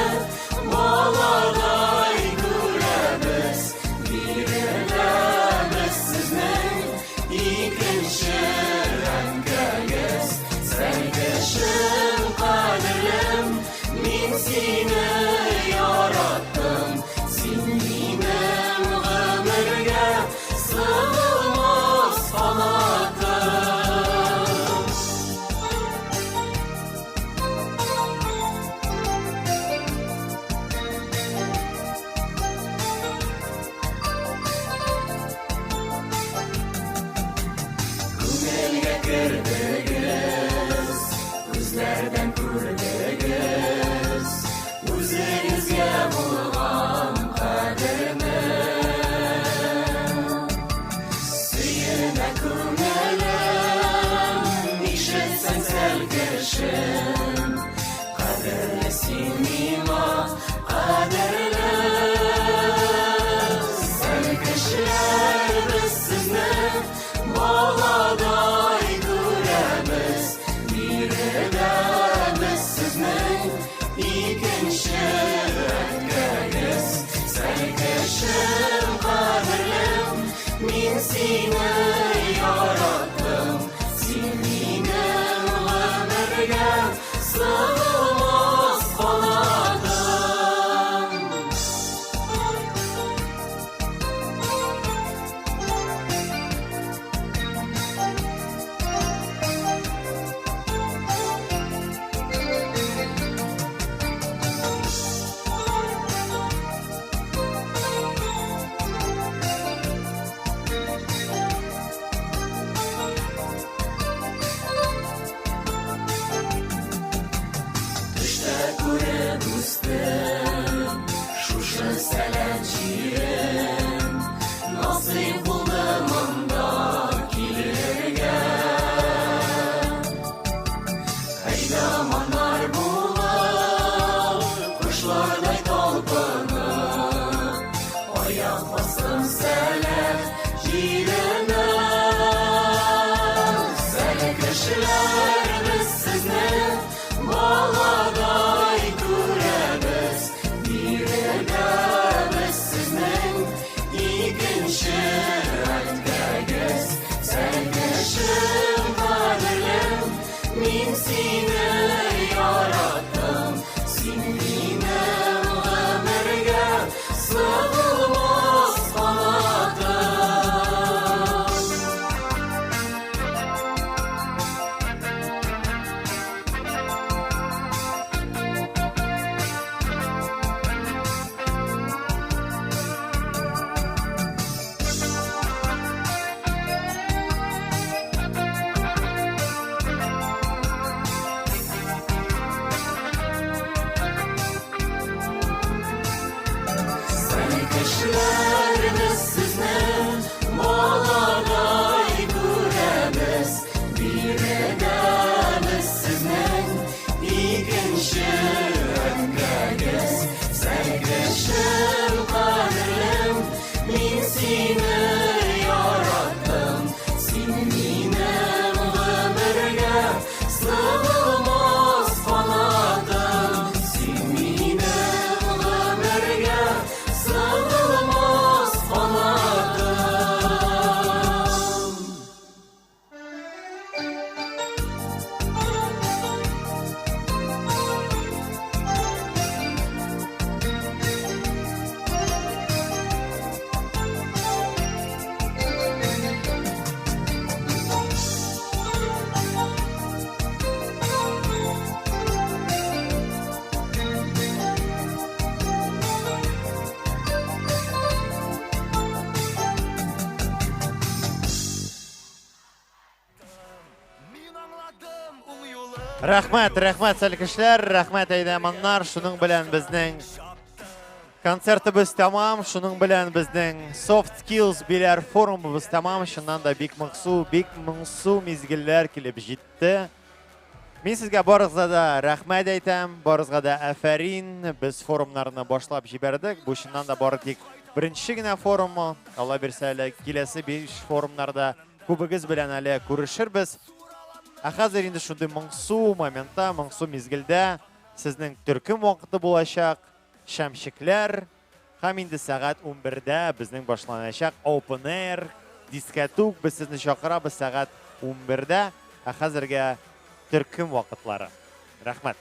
baladay görəbiz, bir edəmiz siznin ikinci rəngəgiz. Sən keçim qadirlim, min seni yarattım, sen benim ömürgə sığılmaz qanatım. Girdiniz, gözlerden gördünüz, özünüzge bulğan kaderimi. Suyuna kömelim, işetsen sel kişim, kaderlesin mima kaderli. Sel kişiler biz sizni baladay görəmiz, bir edəmiz siznin ikinci rəngəgiz. Sən keçim qadirlim, min seni yarattım, sen benim ömürgə sığılmaz qanatım. Төштә күреп үстем, шушы сәләт җирем, насыйп булды монда килергә. Әйдәманнар булып, кошлардай талпынып, аяк бастым сәләт җиренә. Сәл кешеләр без сезне baladay görəbiz, bir edəmiz siznin ikinci rəngəgiz. Sən keçim qadirlim, min seni yarattım, sen benim ömürgə sığılmaz qanatım. Рәхмәт, сәле кешеләр, рәхмәт әйдәманнар, шуның белән безнең концертыбыз тамам, шуның белән безнең Soft Skills биләр форумыбыз тамам, шуннан да бик моңсу мизгелләр килеп җитте. Мин сезгә барыгызга да рәхмәт әйтәм, барыгызга да афәрин. Без форумнарны башлап җибәрдек. Бу шуннан да бары тик беренче генә форумы. Алла бирсә, киләсе 5 форумнарда күбегез белән әле күрешербез. Ә хәзер инде шундый моңсу моментта, моңсу мизгелдә сезнең төркем вакыты булачак. Шәмшекләр, һәм инде сәгать 11-дә безнең башланачак Open Air, дискотук, без сезне чакырабыз сәгать 11-дә, ә хәзергә төркем вакытлары. Рәхмәт.